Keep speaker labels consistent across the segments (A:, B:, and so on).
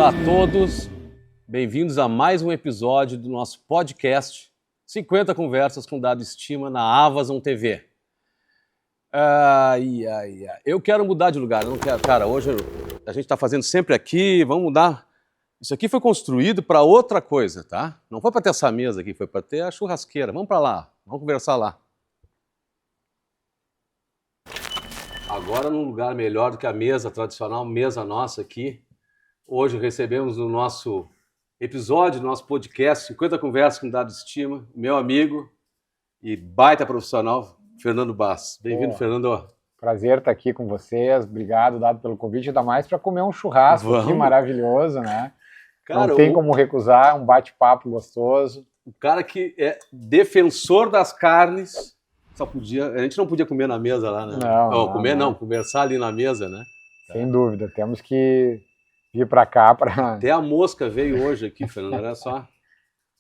A: Olá a todos, bem-vindos a mais um episódio do nosso podcast 50 Conversas com Dado Estima na Amazon TV. Eu quero mudar de lugar, eu não quero, cara, hoje a gente está fazendo sempre aqui, vamos mudar. Isso aqui foi construído para outra coisa, tá? Não foi para ter essa mesa aqui, foi para ter a churrasqueira. Vamos para lá, vamos conversar lá. Agora num lugar melhor do que a mesa tradicional, mesa nossa aqui. Hoje recebemos no nosso episódio, no nosso podcast 50 Conversas com Dado Estima, meu amigo e baita profissional, Fernando Bass. Bem-vindo, Fernando.
B: Prazer estar aqui com vocês, obrigado, Dado, pelo convite, ainda mais para comer um churrasco aqui maravilhoso, né? Cara, não tem como recusar, um bate-papo gostoso.
A: O cara que é defensor das carnes, a gente não podia comer na mesa lá, né? Não, conversar ali na mesa, né?
B: Sem dúvida, temos que vir para cá para...
A: Até a mosca veio hoje aqui, Fernando, olha só.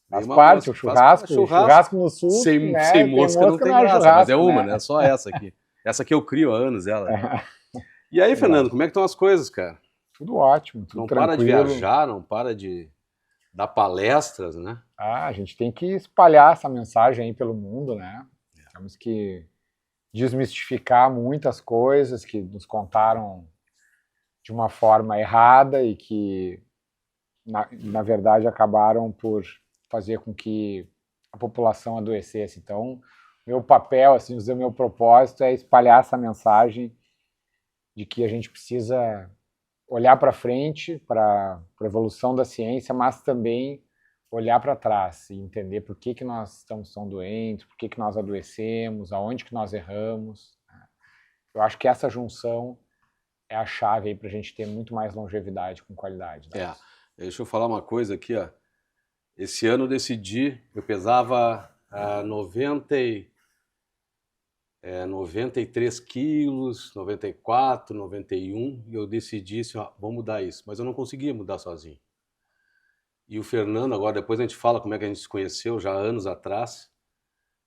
B: Faz parte, mosca, churrasco no sul,
A: sem mosca não tem graça, mas é uma, né? Só essa aqui. Essa aqui eu crio há anos, ela. Né? E aí, Fernando, como é que estão as coisas, cara?
B: Tudo ótimo, tudo
A: não
B: tranquilo.
A: Não para de viajar, não para de dar palestras, né?
B: A gente tem que espalhar essa mensagem aí pelo mundo, né? Temos que desmistificar muitas coisas que nos contaram de uma forma errada e que, na verdade, acabaram por fazer com que a população adoecesse. Então, meu papel, assim, o meu propósito é espalhar essa mensagem de que a gente precisa olhar para frente, para a evolução da ciência, mas também olhar para trás e entender por que nós estamos tão doentes, por que nós adoecemos, aonde que nós erramos. Eu acho que essa junção é a chave para a gente ter muito mais longevidade com qualidade. Né?
A: Deixa eu falar uma coisa aqui, ó. Esse ano eu decidi, eu pesava 93 quilos, 94, 91, e eu decidi assim, vamos mudar isso. Mas eu não conseguia mudar sozinho. E o Fernando, agora depois a gente fala como é que a gente se conheceu, já anos atrás,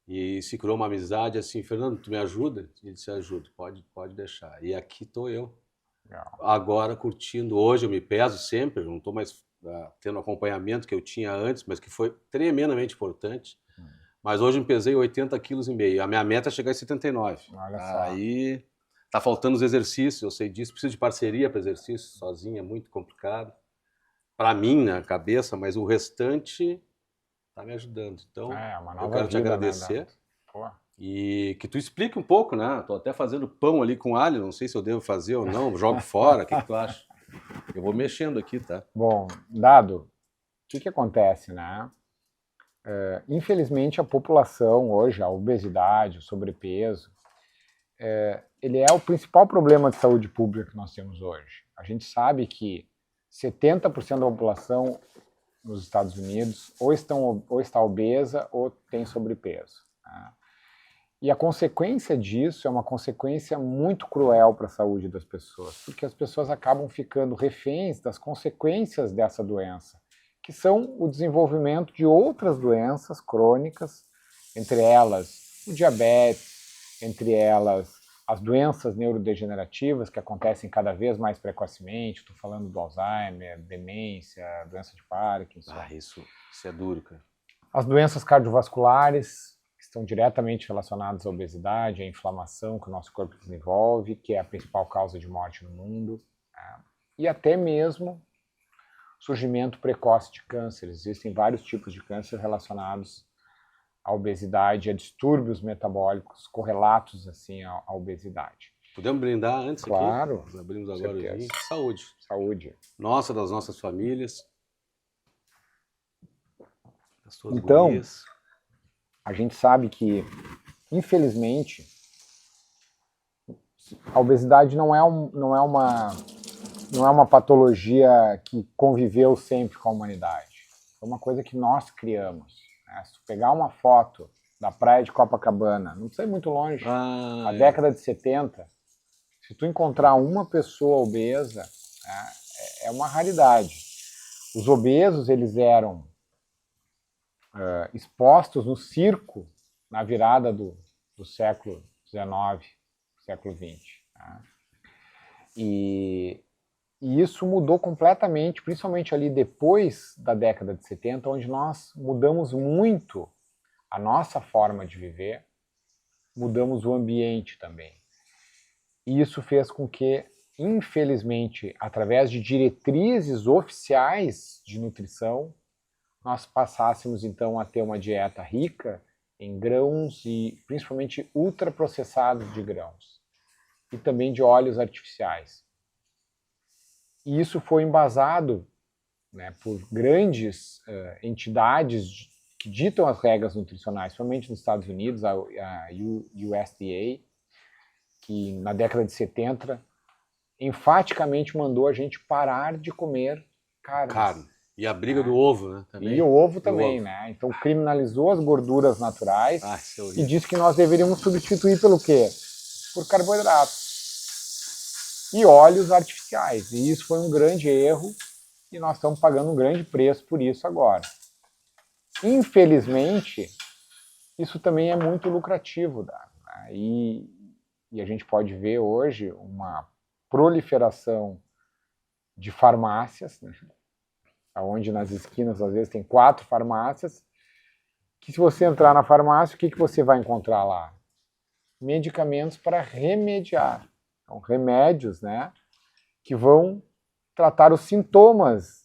A: e se criou uma amizade assim, Fernando, tu me ajuda? Ele disse, ajudo, pode deixar. E aqui estou eu, agora curtindo. Hoje eu me peso sempre, não estou mais tendo acompanhamento que eu tinha antes, mas que foi tremendamente importante. Mas hoje eu pesei 80,5 kg. A minha meta é chegar em 79.
B: Olha só.
A: Aí tá faltando os exercícios, eu sei disso. Preciso de parceria para exercício, sozinho é muito complicado. Para mim, na cabeça, mas o restante tá me ajudando. Então, eu quero te agradecer.
B: Né?
A: E que tu explique um pouco, né? Tô até fazendo pão ali com alho, não sei se eu devo fazer ou não. Jogo fora, o que tu acha? Eu vou mexendo aqui, tá?
B: Bom, Dado, o que acontece, né? Infelizmente, a população hoje, a obesidade, o sobrepeso, ele é o principal problema de saúde pública que nós temos hoje. A gente sabe que 70% da população nos Estados Unidos ou está obesa ou tem sobrepeso. Né? E a consequência disso é uma consequência muito cruel para a saúde das pessoas, porque as pessoas acabam ficando reféns das consequências dessa doença, que são o desenvolvimento de outras doenças crônicas, entre elas o diabetes, entre elas as doenças neurodegenerativas que acontecem cada vez mais precocemente. Estou falando do Alzheimer, demência, doença de Parkinson.
A: Isso é duro, cara.
B: As doenças cardiovasculares, que estão diretamente relacionadas à obesidade, à inflamação que o nosso corpo desenvolve, que é a principal causa de morte no mundo. E até mesmo surgimento precoce de câncer. Existem vários tipos de câncer relacionados à obesidade, a distúrbios metabólicos correlatos assim à obesidade.
A: Podemos brindar antes?
B: Claro.
A: Aqui? Nós abrimos agora o vinho. Saúde.
B: Saúde.
A: Nossa, das nossas famílias. Das suas
B: então,
A: gurias.
B: A gente sabe que, infelizmente, a obesidade não é uma patologia que conviveu sempre com a humanidade. É uma coisa que nós criamos. Se tu pegar uma foto da praia de Copacabana, não precisa ir muito longe, na década de 70, se tu encontrar uma pessoa obesa, é uma raridade. Os obesos, eles eram expostos no circo na virada do século XIX, século XX. E E isso mudou completamente, principalmente ali depois da década de 70, onde nós mudamos muito a nossa forma de viver, mudamos o ambiente também. E isso fez com que, infelizmente, através de diretrizes oficiais de nutrição, nós passássemos então a ter uma dieta rica em grãos e principalmente ultraprocessados de grãos e também de óleos artificiais. E isso foi embasado, né, por grandes entidades que ditam as regras nutricionais, somente nos Estados Unidos, a USDA, que na década de 70 enfaticamente mandou a gente parar de comer carne.
A: E a briga do ovo, né? Também.
B: E o ovo também, né? Então criminalizou as gorduras naturais e disse que nós deveríamos substituir pelo quê? Por carboidratos e óleos artificiais. E isso foi um grande erro e nós estamos pagando um grande preço por isso agora. Infelizmente, isso também é muito lucrativo, né? E a gente pode ver hoje uma proliferação de farmácias, né? Onde nas esquinas às vezes tem 4 farmácias, que se você entrar na farmácia, o que você vai encontrar lá? Medicamentos para remediar. Então, remédios, né, que vão tratar os sintomas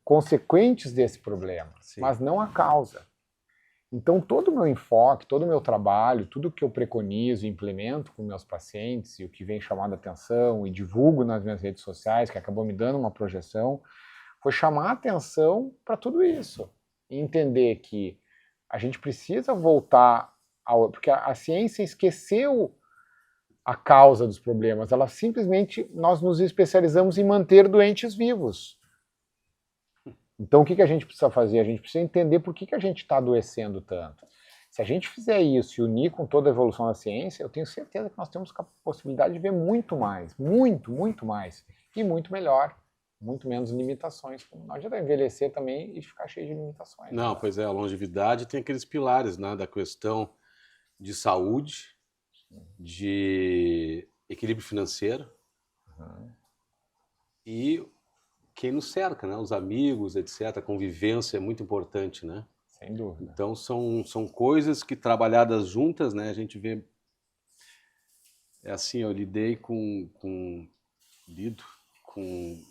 B: consequentes desse problema, sim, mas não a causa. Então, todo o meu enfoque, todo o meu trabalho, tudo que eu preconizo e implemento com meus pacientes, e o que vem chamando a atenção e divulgo nas minhas redes sociais, que acabou me dando uma projeção, foi chamar a atenção para tudo isso. E entender que a gente precisa voltar ao... Porque a ciência esqueceu a causa dos problemas. Ela simplesmente, nós nos especializamos em manter doentes vivos. Então o que a gente precisa fazer? A gente precisa entender por que a gente está adoecendo tanto. Se a gente fizer isso e unir com toda a evolução da ciência, eu tenho certeza que nós temos a possibilidade de ver muito mais, muito mais, e muito melhor. Muito menos limitações. Não adianta envelhecer também e ficar cheio de limitações.
A: Não, né? Pois é, a longevidade tem aqueles pilares, né, da questão de saúde, de equilíbrio financeiro, e quem nos cerca, né, os amigos, etc. A convivência é muito importante, né?
B: Sem dúvida.
A: Então são coisas que trabalhadas juntas, né, a gente vê. É assim, eu lido com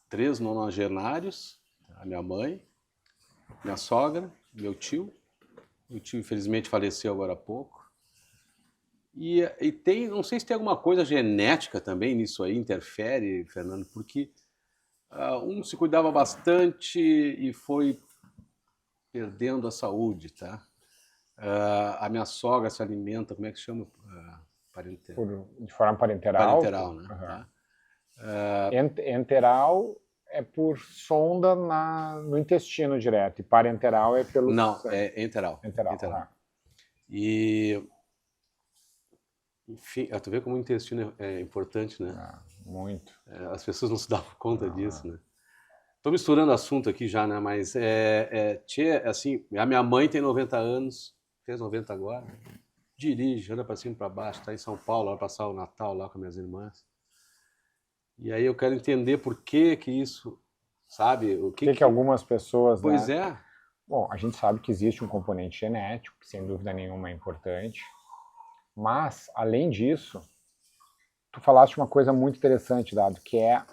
A: 3 nonagenários, a minha mãe, minha sogra, meu tio. Meu tio, infelizmente, faleceu agora há pouco. E tem, não sei se tem alguma coisa genética também nisso aí, interfere, Fernando, porque um se cuidava bastante e foi perdendo a saúde, tá? A minha sogra se alimenta, como é que chama?
B: De forma parenteral.
A: Parenteral, né? Tá?
B: Enteral é por sonda no intestino direto, e parenteral é pelo...
A: Não, é enteral.
B: Enteral.
A: E, enfim, tu vê como o intestino é importante, né?
B: Muito.
A: As pessoas não se davam conta disso, né? Tô misturando assunto aqui já, né? Mas, assim, a minha mãe tem 90 anos, fez 90 agora, dirige, anda para cima e para baixo, tá em São Paulo, vai passar o Natal lá com minhas irmãs. E aí eu quero entender por que isso, sabe? O que
B: algumas pessoas...
A: Pois
B: né?
A: é.
B: Bom, a gente sabe que existe um componente genético, que sem dúvida nenhuma é importante, mas, além disso, tu falaste uma coisa muito interessante, Dado, que é a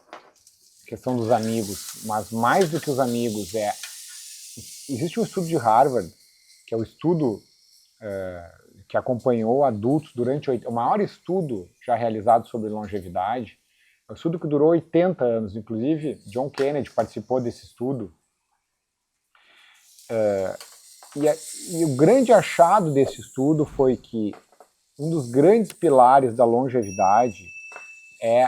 B: questão dos amigos, mas mais do que os amigos existe um estudo de Harvard, que é o estudo que acompanhou adultos durante o maior estudo já realizado sobre longevidade. É um estudo que durou 80 anos, inclusive John Kennedy participou desse estudo. E o grande achado desse estudo foi que um dos grandes pilares da longevidade é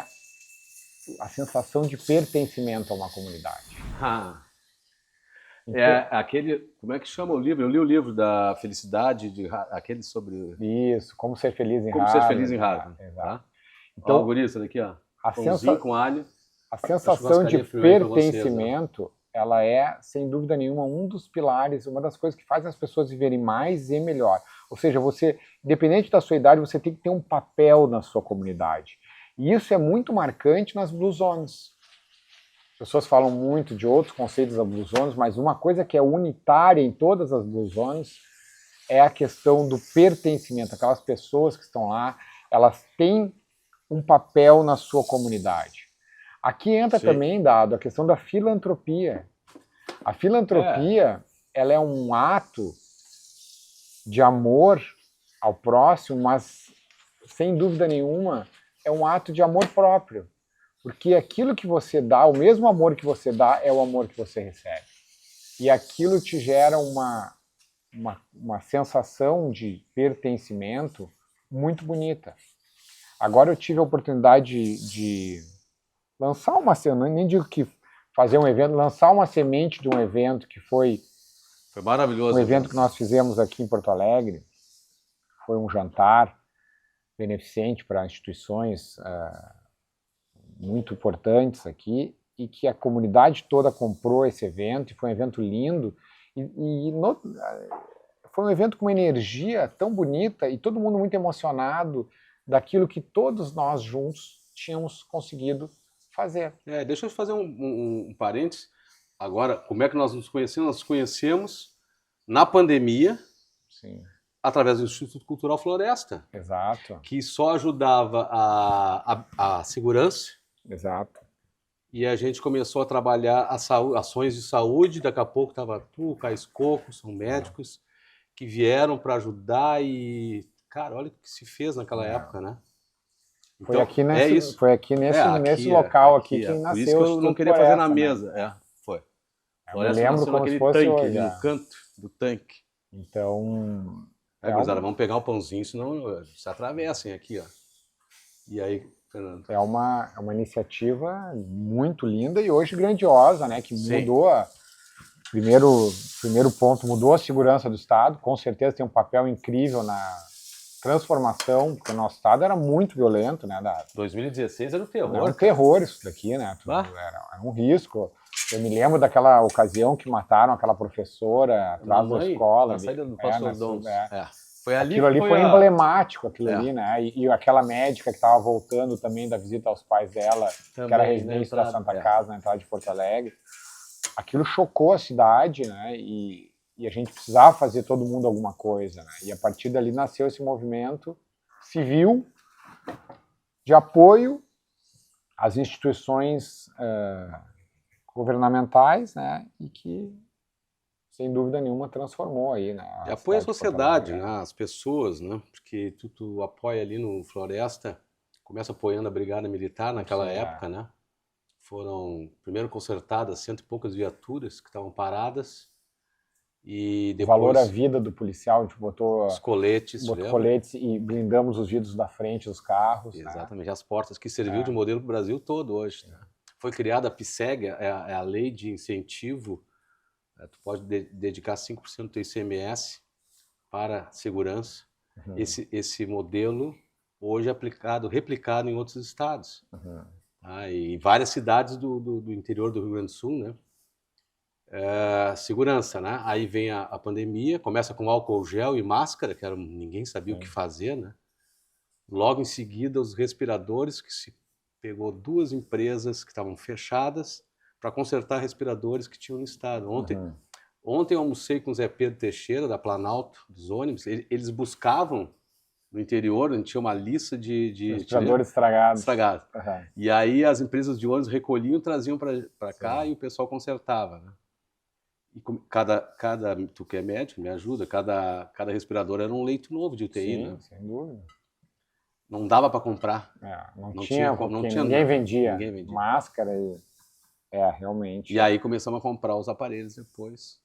B: a sensação de pertencimento a uma comunidade.
A: Então, aquele, como é que chama o livro? Eu li o livro da felicidade, aquele sobre...
B: Isso, Como Ser Feliz em Harvard.
A: Como Ser Feliz em Harvard.
B: Exato.
A: Tá?
B: Então,
A: o guri, isso daqui, ó. Pãozinho com alho.
B: A sensação de pertencimento, ela é, sem dúvida nenhuma, um dos pilares, uma das coisas que fazem as pessoas viverem mais e melhor. Ou seja, você, independente da sua idade, você tem que ter um papel na sua comunidade. E isso é muito marcante nas Blue Zones. pessoas falam muito de outros conceitos da Blue Zones, mas uma coisa que é unitária em todas as Blue Zones é a questão do pertencimento. Aquelas pessoas que estão lá, elas têm um papel na sua comunidade. Aqui entra também, Dado, a questão da filantropia. A filantropia, ela é um ato de amor ao próximo, mas, sem dúvida nenhuma, é um ato de amor próprio. Porque aquilo que você dá, o mesmo amor que você dá, é o amor que você recebe. E aquilo te gera uma sensação de pertencimento muito bonita. Agora eu tive a oportunidade de lançar uma, nem digo que fazer um evento, lançar uma semente de um evento que foi
A: maravilhoso.
B: Um evento que nós fizemos aqui em Porto Alegre. Foi um jantar beneficente para instituições muito importantes aqui, e que a comunidade toda comprou esse evento, e foi um evento lindo, foi um evento com uma energia tão bonita, e todo mundo muito emocionado daquilo que todos nós juntos tínhamos conseguido fazer.
A: Deixa eu fazer um parênteses. Agora, como é que nós nos conhecemos? Nós nos conhecemos na pandemia,
B: sim,
A: através do Instituto Cultural Floresta.
B: Exato.
A: Que só ajudava a segurança.
B: Exato.
A: E a gente começou a trabalhar ações de saúde. Daqui a pouco estava tu, Cais Coco, são médicos que vieram para ajudar. E, cara, olha o que se fez naquela época, né?
B: Então, foi aqui nesse local aqui que nasceu.
A: Por isso que eu não queria fazer na mesa. Foi.
B: Eu me lembro como se fosse
A: tanque,
B: hoje.
A: Ali no canto do tanque.
B: Então...
A: Gurizada, vamos pegar um pãozinho, senão se atravessem aqui, ó. E aí, Fernando?
B: É uma iniciativa muito linda e hoje grandiosa, né? Que mudou primeiro ponto, mudou a segurança do Estado. Com certeza tem um papel incrível na transformação, porque o nosso Estado era muito violento, né?
A: 2016 era um terror.
B: Era um terror isso daqui, né? Era um risco. Eu me lembro daquela ocasião que mataram aquela professora atrás da escola.
A: Na saída do Pastor Dons.
B: Foi ali aquilo ali foi emblemático, né? E aquela médica que estava voltando também da visita aos pais dela, também, que era residente da Santa Casa, na entrada de Porto Alegre. Aquilo chocou a cidade, né? E a gente precisava fazer todo mundo alguma coisa, né? E a partir dali nasceu esse movimento civil de apoio às instituições governamentais, né? E que, sem dúvida nenhuma, transformou aí, né?
A: E apoia a sociedade, né? As pessoas, né? Porque tu apoia ali no Floresta, começa apoiando a Brigada Militar naquela época, né? Foram primeiro consertadas 100 e poucas viaturas que estavam paradas. E depois,
B: o valor à vida do policial, a gente botou
A: os coletes,
B: coletes e blindamos os vidros da frente dos carros.
A: Exatamente, né? As portas que serviu de modelo para o Brasil todo hoje. Né? Foi criada a PSEG, é a lei de incentivo. Tu pode dedicar 5% do teu ICMS para segurança. Esse modelo hoje é replicado em outros estados. E em várias cidades do interior do Rio Grande do Sul, né? Segurança, né? Aí vem a pandemia, começa com álcool gel e máscara, que ninguém sabia o que fazer, né? Logo em seguida, os respiradores, que se pegou 2 empresas que estavam fechadas para consertar respiradores que tinham no estado. Ontem eu almocei com o Zé Pedro Teixeira, da Planalto, dos ônibus. Eles buscavam no interior, a gente tinha uma lista de
B: respiradores estragados.
A: E aí as empresas de ônibus recolhiam, traziam para cá e o pessoal consertava, né? E tu que é médico, me ajuda, cada respirador era um leito novo de UTI,
B: sim,
A: né?
B: Sem dúvida.
A: Não dava para comprar.
B: Não tinha ninguém vendia máscara realmente.
A: E aí começamos a comprar os aparelhos depois.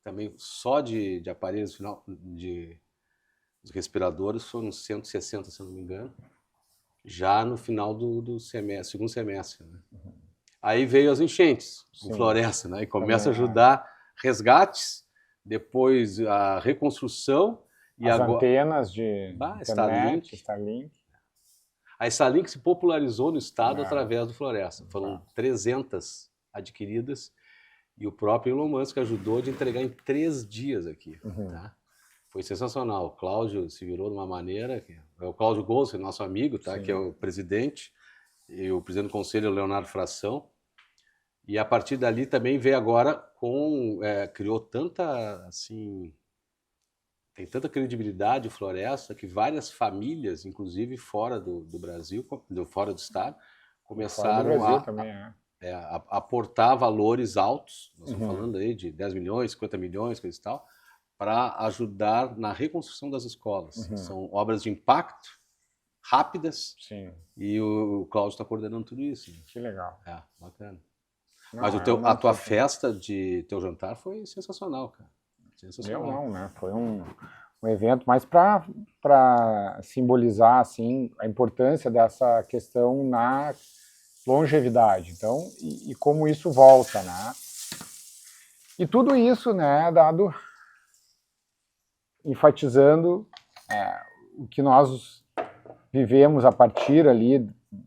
A: Também só de aparelhos os respiradores foram 160, se eu não me engano, já no final do semestre, segundo semestre, né? Aí veio as enchentes em Floresta, né? E começa a ajudar resgates, depois a reconstrução e
B: as
A: agora
B: antenas de internet,
A: Starlink. A Starlink se popularizou no estado através do Floresta. Foram 300 adquiridas e o próprio Elon Musk ajudou de entregar em 3 dias aqui. Tá? Foi sensacional. O Cláudio se virou de uma maneira... É o Cláudio Golso, nosso amigo, tá? Que é o presidente. E o presidente do conselho é o Leonardo Fração. E a partir dali também veio agora criou tanta, assim, tem tanta credibilidade o Floresta que várias famílias, inclusive fora do Brasil, fora do estado,
B: Fora do
A: começaram
B: Brasil também,
A: a aportar valores altos, nós estamos
B: Uhum.
A: falando aí de 10 milhões, 50 milhões, coisa e tal, para ajudar na reconstrução das escolas.
B: Uhum.
A: São obras de impacto, rápidas,
B: Sim,
A: e o Cláudio está coordenando tudo isso.
B: que legal.
A: Bacana.
B: Não,
A: Mas
B: é uma
A: a tua
B: equipe.
A: festa de teu jantar foi sensacional, cara.
B: Eu
A: Sensacional.
B: não, né? Foi um evento mais para simbolizar assim a importância dessa questão na longevidade. Então, e como isso volta, né? E tudo isso, né, dado enfatizando o que nós vivemos a partir ali,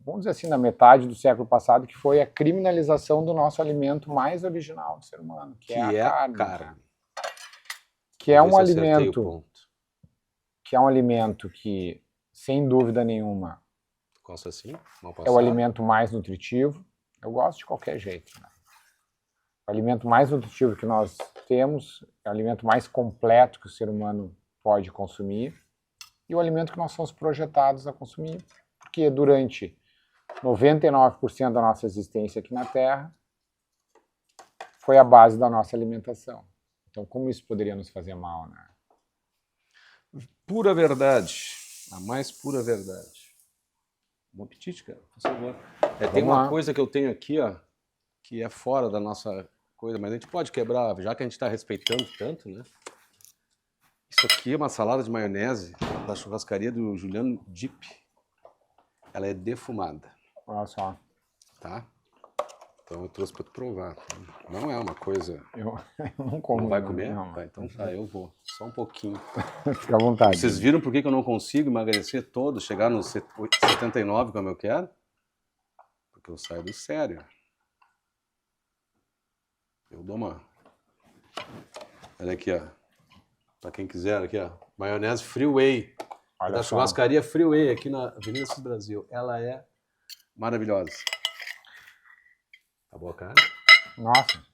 B: vamos dizer assim, na metade do século passado, que foi a criminalização do nosso alimento mais original do ser humano, que é a carne. Né? Que é um alimento que, sem dúvida nenhuma,
A: gosta assim?
B: é o alimento mais nutritivo. Eu gosto de qualquer jeito. Né? O alimento mais nutritivo que nós temos é o alimento mais completo que o ser humano pode consumir e o alimento que nós somos projetados a consumir, porque durante 99% da nossa existência aqui na Terra foi a base da nossa alimentação. Então, como isso poderia nos fazer mal, né?
A: Pura verdade. A mais pura verdade. Bom apetite, cara. Por favor. Tem uma coisa que eu tenho aqui, ó, que é fora da nossa coisa, mas a gente pode quebrar, já que a gente está respeitando tanto, né? Isso aqui é uma salada de maionese da churrascaria do Juliano Dip. Ela é defumada.
B: Olha só.
A: Tá? Então eu trouxe para tu provar. Não é uma coisa...
B: Eu não como.
A: Não vai comer?
B: Não.
A: Vai, então tá, eu vou. Só um pouquinho.
B: Fica à vontade.
A: Vocês viram por que eu não consigo emagrecer todo, chegar nos 79 como eu quero? Porque eu saio do sério. Eu dou uma... Olha aqui, ó. Pra quem quiser, aqui, ó. Maionese Freeway. Da churrascaria Freeway, aqui na Avenida Sul Brasil. Ela é maravilhosa. Tá boa, cara?
B: Nossa.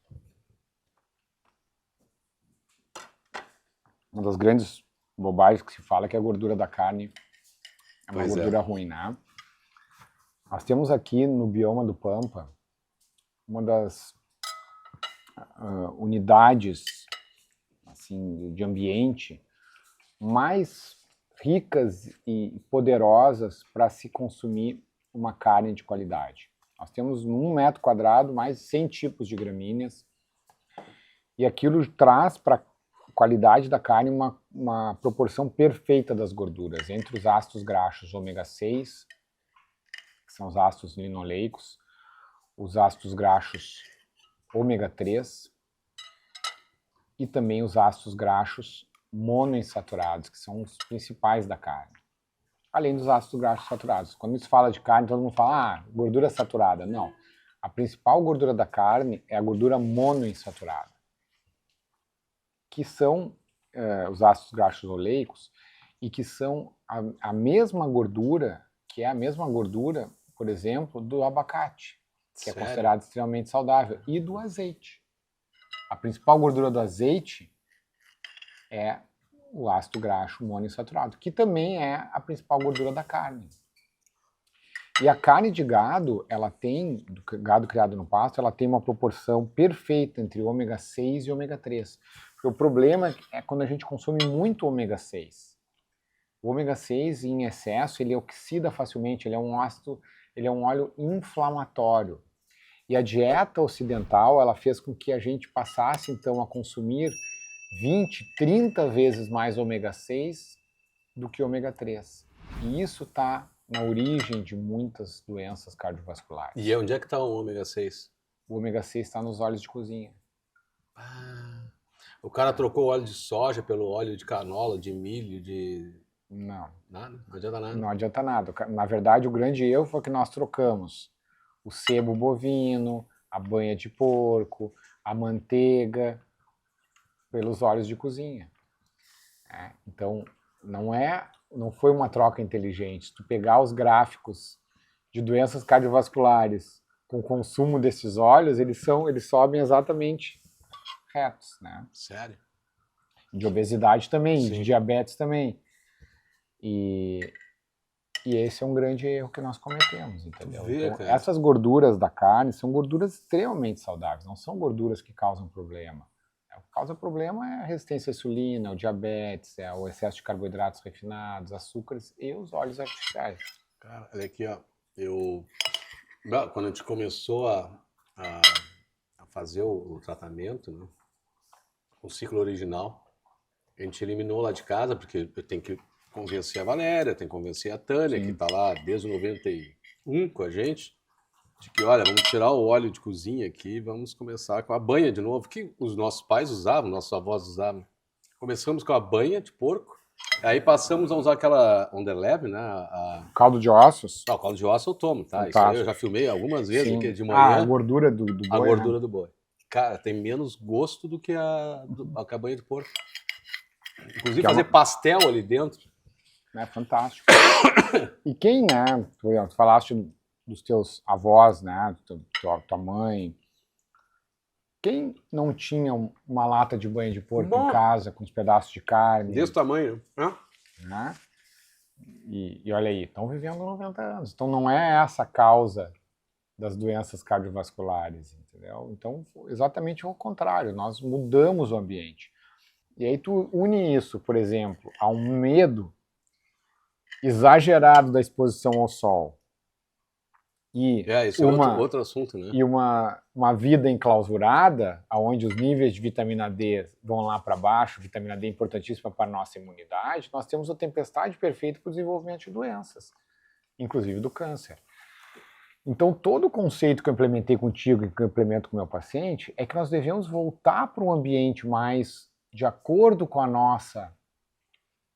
B: Uma das grandes bobagens que se fala é que a gordura da carne é uma gordura ruim, né? Nós temos aqui no bioma do Pampa uma das unidades assim, de ambiente mais ricas e poderosas para se consumir uma carne de qualidade. Nós temos num metro quadrado mais de 100 tipos de gramíneas e aquilo traz para a qualidade da carne uma proporção perfeita das gorduras entre os ácidos graxos ômega 6, que são os ácidos linoleicos, os ácidos graxos ômega 3 e também os ácidos graxos monoinsaturados, que são os principais da carne. Além dos ácidos graxos saturados. Quando se fala de carne, todo mundo fala, gordura saturada. Não. A principal gordura da carne é a gordura monoinsaturada, que são os ácidos graxos oleicos e que são a mesma gordura, que é a mesma gordura, por exemplo, do abacate, que é considerado extremamente saudável, e do azeite. A principal gordura do azeite é o ácido graxo monoinsaturado, que também é a principal gordura da carne. E a carne de gado, ela tem, do gado criado no pasto, ela tem uma proporção perfeita entre ômega 6 e ômega 3. Porque o problema é quando a gente consome muito ômega 6. O ômega 6 em excesso, ele oxida facilmente, ele é um ácido, ele é um óleo inflamatório. E a dieta ocidental, ela fez com que a gente passasse então a consumir 20, 30 vezes mais ômega 6 do que ômega 3. E isso está na origem de muitas doenças cardiovasculares.
A: E onde é que está o ômega 6?
B: O ômega 6 está nos óleos de cozinha.
A: O cara trocou o óleo de soja pelo óleo de canola, de milho, de...
B: Não.
A: Nada? Não adianta nada?
B: Não adianta nada. Na verdade, o grande erro foi que nós trocamos o sebo bovino, a banha de porco, a manteiga, pelos óleos de cozinha. Então, não foi uma troca inteligente. Se tu pegar os gráficos de doenças cardiovasculares com o consumo desses óleos, eles sobem exatamente retos, né?
A: Sério?
B: De obesidade também,
A: Sim.
B: de diabetes também. E esse é um grande erro que nós cometemos, entendeu?
A: vê,
B: Então,
A: cara.
B: essas gorduras da carne são gorduras extremamente saudáveis, não são gorduras que causam problema. O que causa problema é a resistência à insulina, o diabetes, o excesso de carboidratos refinados, açúcares e os óleos artificiais.
A: Cara, olha aqui, ó. Quando a gente começou a fazer o tratamento, né, o ciclo original, a gente eliminou lá de casa, porque eu tenho que convencer a Valéria, tenho que convencer a Tânia,
B: Sim.
A: que está lá desde 91 com a gente, de que, olha, vamos tirar o óleo de cozinha aqui e vamos começar com a banha de novo, que os nossos pais usavam, nossos avós usavam. Começamos com a banha de porco, aí passamos a usar aquela on the leve, né?
B: Caldo de ossos.
A: O caldo de osso eu tomo, tá? Isso
B: Fantástico.
A: aí eu já filmei algumas vezes
B: Sim.
A: aqui de manhã.
B: A gordura do boi.
A: A gordura
B: né?
A: do boi. Cara, tem menos gosto do que a banha de porco. Inclusive
B: Que é
A: fazer pastel ali dentro.
B: É fantástico. E quem, né? Tu falaste dos teus avós, né? Tua mãe. Quem não tinha uma lata de banha de porco em casa com os pedaços de carne?
A: Desse tamanho,
B: né? E olha aí, estão vivendo 90 anos. Então não é essa a causa das doenças cardiovasculares, entendeu? Então, exatamente o contrário, nós mudamos o ambiente. E aí tu une isso, por exemplo, a um medo exagerado da exposição ao sol. E
A: isso é outro assunto, né?
B: E uma vida enclausurada, onde os níveis de vitamina D vão lá para baixo, vitamina D é importantíssima para a nossa imunidade, nós temos a tempestade perfeita para o desenvolvimento de doenças, inclusive do câncer. Então, todo o conceito que eu implementei contigo e que eu implemento com o meu paciente é que nós devemos voltar para um ambiente mais de acordo com a nossa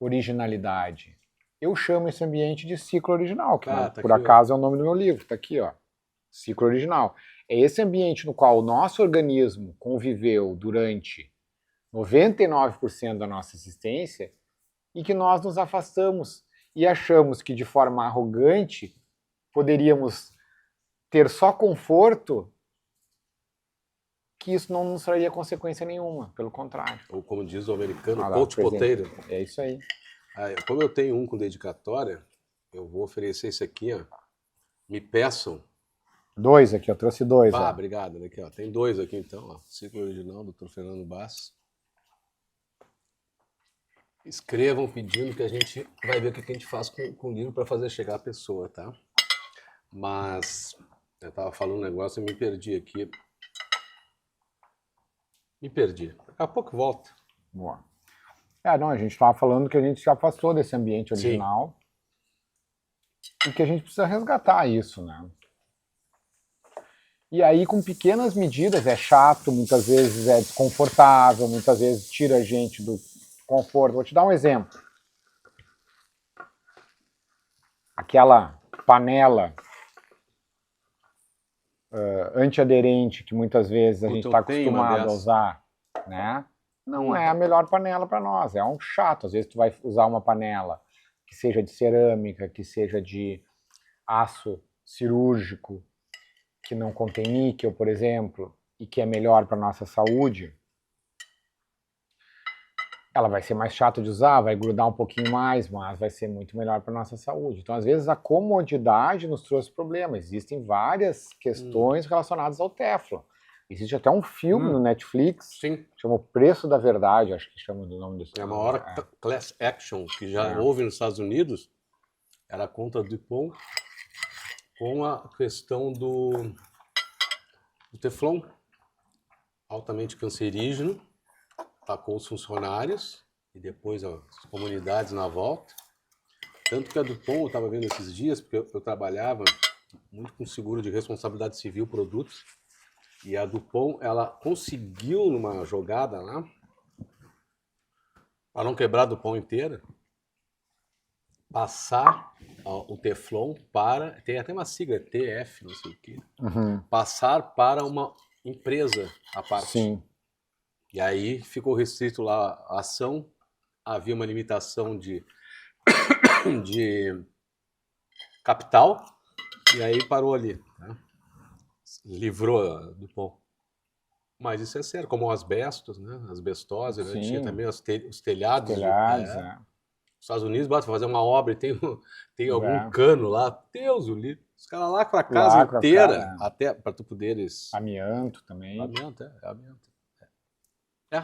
B: originalidade. Eu chamo esse ambiente de ciclo original, que por acaso é o nome do meu livro, está aqui, ó, ciclo original. É esse ambiente no qual o nosso organismo conviveu durante 99% da nossa existência e que nós nos afastamos e achamos que de forma arrogante poderíamos ter só conforto, que isso não nos traria consequência nenhuma, pelo contrário.
A: Ou como diz o americano, coach potato.
B: É isso aí.
A: Como eu tenho um com dedicatória, eu vou oferecer esse aqui, ó. Me peçam.
B: 2 aqui, eu trouxe 2.
A: Obrigado. Aqui, ó. Tem 2 aqui então, ó. Ciclo original, Dr. Fernando Bass. Escrevam pedindo que a gente vai ver o que a gente faz com o livro para fazer chegar a pessoa, tá? Mas eu tava falando um negócio e me perdi aqui. Me perdi. Daqui a pouco volta.
B: Boa. Não, a gente estava falando que a gente se afastou desse ambiente original. Sim. E que a gente precisa resgatar isso, né? E aí, com pequenas medidas, é chato, muitas vezes é desconfortável, muitas vezes tira a gente do conforto. Vou te dar um exemplo. Aquela panela antiaderente que muitas vezes a gente está acostumado a usar, né? Não é a melhor panela para nós, é um chato. Às vezes tu vai usar uma panela que seja de cerâmica, que seja de aço cirúrgico, que não contém níquel, por exemplo, e que é melhor para nossa saúde. Ela vai ser mais chata de usar, vai grudar um pouquinho mais, mas vai ser muito melhor para nossa saúde. Então, às vezes, a comodidade nos trouxe problemas. Existem várias questões relacionadas ao Teflon. Existe até um filme no Netflix, chama O Preço da Verdade, acho que chama do nome desse filme.
A: É uma hora class action que já houve nos Estados Unidos, era contra DuPont com a questão do Teflon, altamente cancerígeno, atacou os funcionários e depois as comunidades na volta. Tanto que a DuPont, eu estava vendo esses dias, porque eu trabalhava muito com seguro de responsabilidade civil produtos, e a DuPont, ela conseguiu, numa jogada lá, para não quebrar a DuPont inteira, passar o Teflon para, tem até uma sigla, TF, não sei o quê, passar para uma empresa à parte.
B: Sim.
A: E aí ficou restrito lá a ação, havia uma limitação de capital, e aí parou ali. Né? livrou do pó. Mas isso é sério, como o asbestos, né? Asbestose, né? Tinha
B: Sim,
A: também os telhados.
B: telhados,
A: Os Estados Unidos, basta fazer uma obra e tem algum
B: é.
A: cano lá. Deus, o livro. Os caras lacram a casa
B: Lacra,
A: inteira,
B: cara,
A: até para tu poderes.
B: amianto também.
A: Amianto, é amianto. É.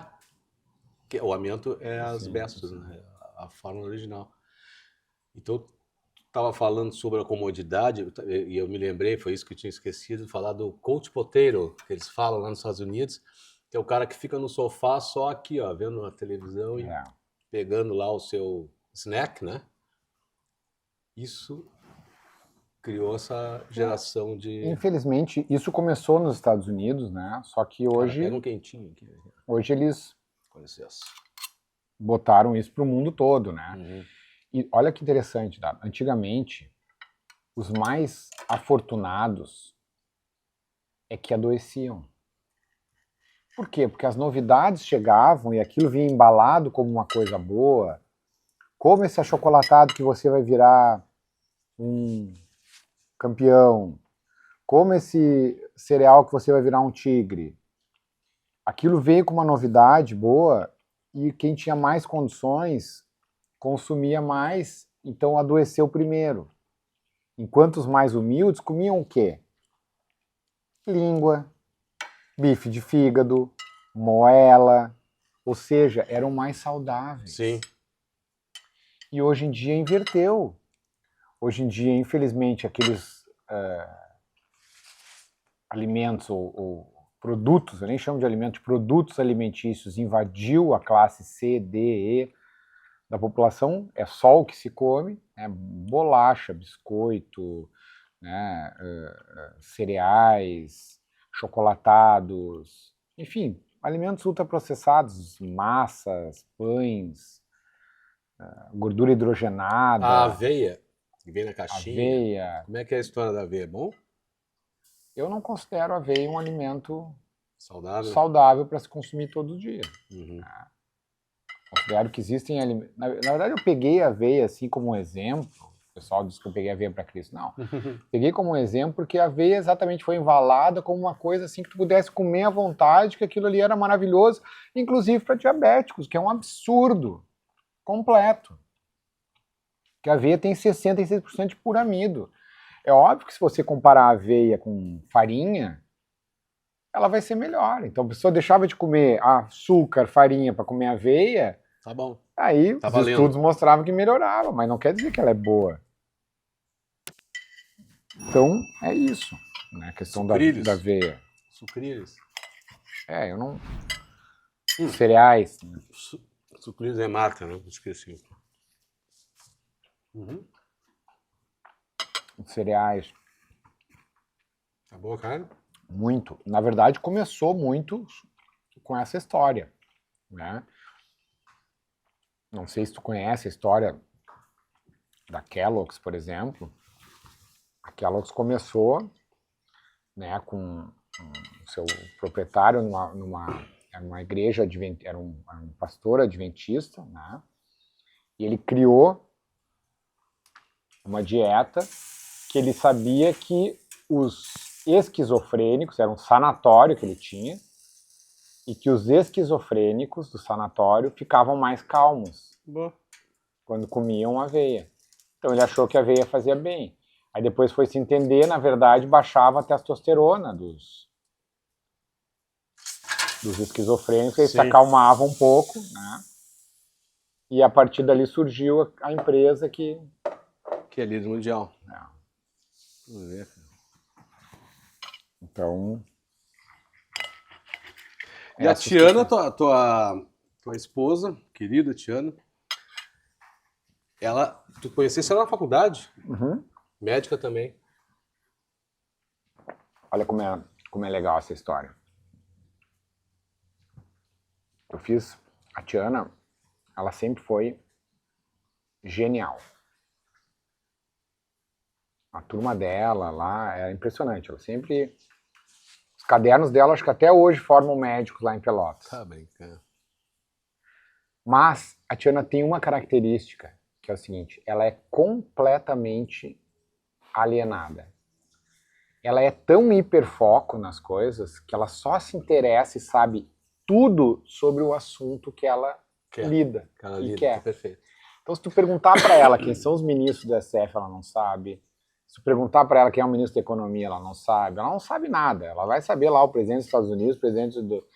A: O amianto é
B: Sim,
A: asbestos,
B: sim.
A: né? A forma original. Então, estava falando sobre a comodidade, e eu me lembrei, foi isso que eu tinha esquecido, de falar do couch potato, que eles falam lá nos Estados Unidos, que é o cara que fica no sofá só aqui, ó, vendo a televisão e
B: É.
A: pegando lá o seu snack, né? Isso criou essa geração de...
B: Infelizmente, isso começou nos Estados Unidos, né? Só que
A: Cara, pega
B: hoje,
A: um quentinho aqui.
B: hoje eles
A: Com licença.
B: botaram isso para o mundo todo, né?
A: Uhum.
B: E olha que interessante, tá? Antigamente, os mais afortunados é que adoeciam. Por quê? Porque as novidades chegavam e aquilo vinha embalado como uma coisa boa. Como esse achocolatado que você vai virar um campeão. Como esse cereal que você vai virar um tigre. Aquilo veio com uma novidade boa e quem tinha mais condições consumia mais, então adoeceu primeiro. Enquanto os mais humildes comiam o quê? Língua, bife de fígado, moela, ou seja, eram mais saudáveis.
A: Sim.
B: E hoje em dia inverteu. Hoje em dia, infelizmente, aqueles alimentos ou produtos, eu nem chamo de alimentos, produtos alimentícios invadiu a classe C, D, E da população, é só o que se come, né? Bolacha, biscoito, né? Cereais, chocolatados, enfim, alimentos ultraprocessados, massas, pães, gordura hidrogenada,
A: A aveia, que vem na caixinha.
B: aveia.
A: Como é que é a história da aveia? É bom?
B: Eu não considero a aveia um alimento
A: Saudável?
B: saudável para se consumir todo dia.
A: Uhum.
B: Considero que existem alimentos. Na verdade, eu peguei a aveia assim como um exemplo. O pessoal diz que eu peguei a aveia para Cristo. Não. Peguei como um exemplo porque a aveia exatamente foi embalada como uma coisa assim que tu pudesse comer à vontade, que aquilo ali era maravilhoso, inclusive para diabéticos, que é um absurdo completo. Que a aveia tem 66% de puro amido. É óbvio que se você comparar a aveia com farinha, ela vai ser melhor. Então, a pessoa deixava de comer açúcar, farinha para comer aveia,
A: Tá bom.
B: aí
A: Tá
B: os
A: valendo.
B: estudos mostravam que melhorava, mas não quer dizer que ela é boa. Então, é isso, né? A questão da aveia.
A: Sucrilhos.
B: Eu não... Cereais. Né?
A: Sucrilhos é marca, né? Esqueci. Uhum.
B: Cereais.
A: Tá boa, cara?
B: Muito. Na verdade, começou muito com essa história, né? Não sei se tu conhece a história da Kellogg's, por exemplo. A Kellogg's começou, né, com o seu proprietário numa igreja, era um pastor adventista, né? E ele criou uma dieta que ele sabia que os esquizofrênicos, era um sanatório que ele tinha, e que os esquizofrênicos do sanatório ficavam mais calmos quando comiam aveia. Então ele achou que a aveia fazia bem. Aí depois foi se entender, na verdade, baixava a testosterona dos esquizofrênicos, eles se acalmavam um pouco, né? E a partir dali surgiu a empresa que
A: é líder mundial.
B: Vamos ver. Então...
A: E a Tiana, tua esposa, querida Tiana, tu conhecesse ela na faculdade?
B: Uhum.
A: Médica também.
B: Olha como é legal essa história. Eu fiz... A Tiana, ela sempre foi genial. A turma dela lá é impressionante. Ela sempre... Os cadernos dela, acho que até hoje formam médicos lá em Pelotas.
A: Tá brincando.
B: Mas a Tiana tem uma característica, que é o seguinte, ela é completamente alienada. ela é tão hiperfoco nas coisas que ela só se interessa e sabe tudo sobre o assunto que ela lida e quer.
A: Perfeito.
B: Então, se tu perguntar para ela quem são os ministros do SF, ela não sabe. Se tu perguntar para ela quem é o ministro da Economia, ela não sabe. Ela não sabe nada. Ela vai saber lá o presidente dos Estados Unidos, o presidente do...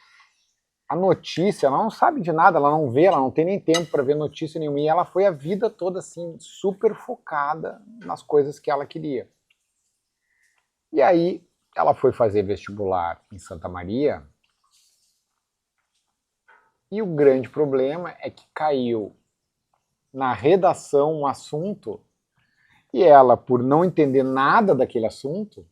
B: A notícia, ela não sabe de nada, ela não vê, ela não tem nem tempo para ver notícia nenhuma. E ela foi a vida toda, assim, super focada nas coisas que ela queria. E aí, ela foi fazer vestibular em Santa Maria. E o grande problema é que caiu na redação um assunto e ela, por não entender nada daquele assunto,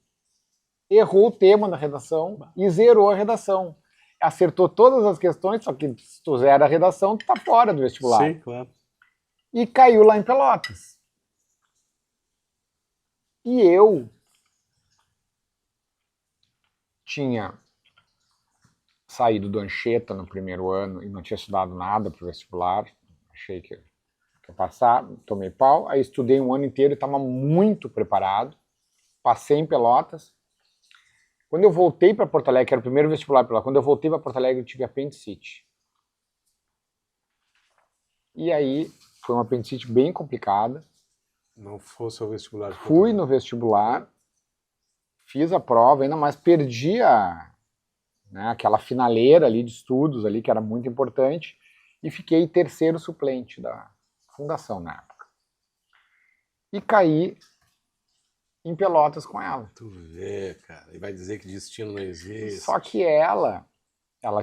B: errou o tema da redação e zerou a redação. Acertou todas as questões, só que se tu zera a redação, tu tá fora do vestibular.
A: Sim, claro.
B: E caiu lá em Pelotas. E eu tinha saído do Anchieta no primeiro ano e não tinha estudado nada para o vestibular. Achei que ia passar, tomei pau. Aí estudei um ano inteiro e estava muito preparado. Passei em Pelotas. Quando eu voltei para Porto Alegre, que era o primeiro vestibular para lá, quando eu voltei para Porto Alegre, eu tive apendicite. E aí foi uma apendicite bem complicada.
A: Não fosse o vestibular.
B: Fui no vestibular, fiz a prova, ainda mais perdi aquela finaleira ali de estudos ali, que era muito importante, e fiquei terceiro suplente da fundação na época. E caí em Pelotas com ela.
A: Tu vê, cara, e vai dizer que destino não existe.
B: Só que ela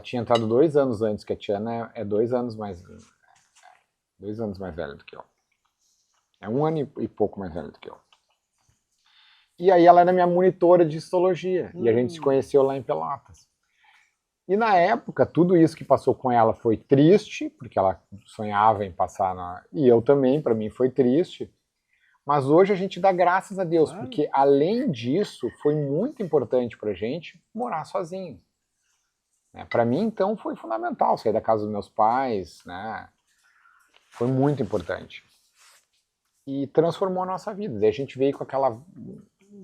B: tinha entrado 2 anos antes, que a Tiana é 2 anos mais velha do que eu. É 1 ano e pouco mais velha do que eu. E aí ela era minha monitora de histologia, e a gente se conheceu lá em Pelotas. E na época, tudo isso que passou com ela foi triste, porque ela sonhava em passar na... E eu também, para mim foi triste. Mas hoje a gente dá graças a Deus, porque além disso, foi muito importante pra gente morar sozinho. Para mim, então, foi fundamental sair da casa dos meus pais, né? Foi muito importante. E transformou a nossa vida. Daí a gente veio com aquela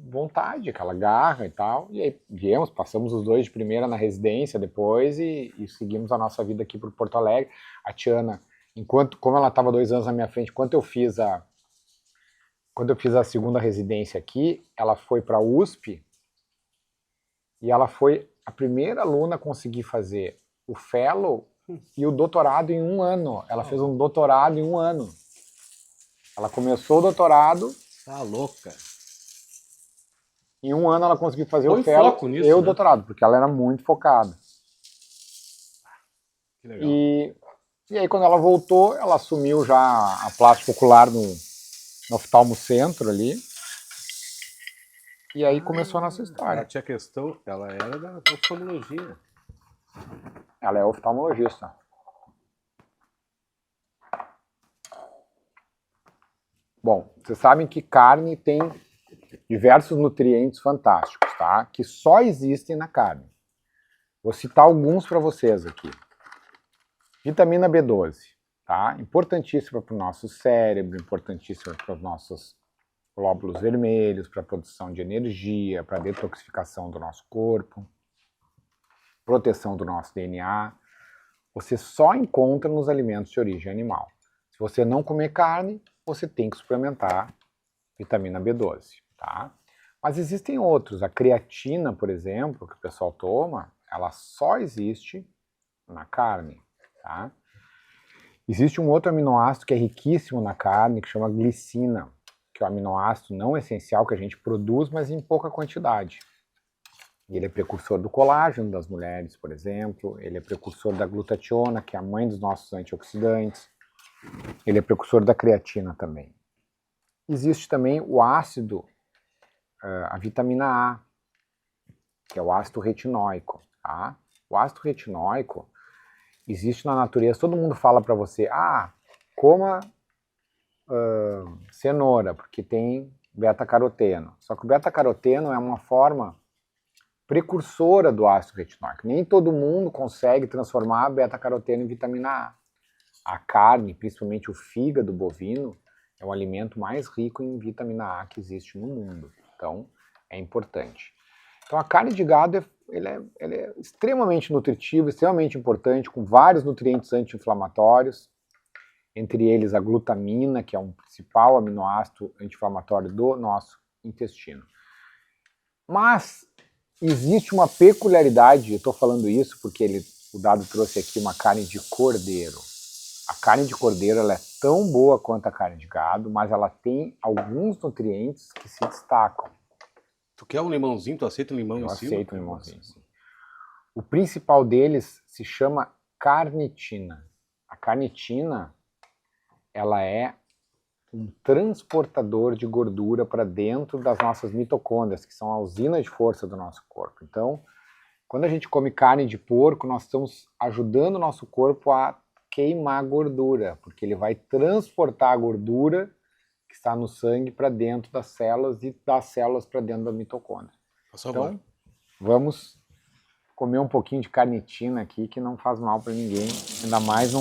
B: vontade, aquela garra e tal, e aí viemos, passamos os 2 de primeira na residência depois e seguimos a nossa vida aqui por Porto Alegre. A Tiana, como ela estava 2 anos na minha frente, quando eu fiz a segunda residência aqui, ela foi para a USP e ela foi a primeira aluna a conseguir fazer o fellow e o doutorado em 1 ano. Ela fez um doutorado em 1 ano. Ela começou o doutorado.
A: Tá louca.
B: Em 1 ano ela conseguiu fazer
A: Põe
B: o fellow
A: foco nisso,
B: e o
A: né?
B: doutorado, porque ela era muito focada.
A: Que legal.
B: E aí quando ela voltou, ela assumiu já a plástica ocular no oftalmo centro ali. E aí começou a nossa história.
A: Ela tinha questão, ela era da oftalmologia.
B: Ela é oftalmologista. Bom, vocês sabem que carne tem diversos nutrientes fantásticos, tá? Que só existem na carne. Vou citar alguns para vocês aqui. Vitamina B12, tá? Importantíssima para o nosso cérebro, importantíssima para os nossos glóbulos vermelhos, para a produção de energia, para a detoxificação do nosso corpo, proteção do nosso DNA. Você só encontra nos alimentos de origem animal. Se você não comer carne, você tem que suplementar vitamina B12, tá? Mas existem outros. A creatina, por exemplo, que o pessoal toma, ela só existe na carne, tá? Existe um outro aminoácido que é riquíssimo na carne, que chama glicina, que é um aminoácido não essencial que a gente produz, mas em pouca quantidade. Ele é precursor do colágeno das mulheres, por exemplo. Ele é precursor da glutationa, que é a mãe dos nossos antioxidantes. Ele é precursor da creatina também. Existe também o ácido, a vitamina A, que é o ácido retinóico. Tá? O ácido retinóico existe na natureza. Todo mundo fala para você, coma cenoura, porque tem beta-caroteno. Só que o beta-caroteno é uma forma precursora do ácido retinóico. Nem todo mundo consegue transformar a beta-caroteno em vitamina A. A carne, principalmente o fígado bovino, é o alimento mais rico em vitamina A que existe no mundo. Então, é importante. Então a carne de gado ele é extremamente nutritiva, extremamente importante, com vários nutrientes anti-inflamatórios, entre eles a glutamina, que é um principal aminoácido anti-inflamatório do nosso intestino. Mas existe uma peculiaridade, eu estou falando isso porque o dado trouxe aqui uma carne de cordeiro. A carne de cordeiro ela é tão boa quanto a carne de gado, mas ela tem alguns nutrientes que se destacam.
A: Tu quer um limãozinho? Tu aceita um limão
B: Eu
A: em cima?
B: aceito um limãozinho, sim. O principal deles se chama carnitina. A carnitina, ela é um transportador de gordura para dentro das nossas mitocôndrias, que são a usina de força do nosso corpo. Então, quando a gente come carne de porco, nós estamos ajudando o nosso corpo a queimar gordura, porque ele vai transportar a gordura que está no sangue para dentro das células e das células para dentro da mitocôndria. Então, vamos comer um pouquinho de carnitina aqui, que não faz mal para ninguém, ainda mais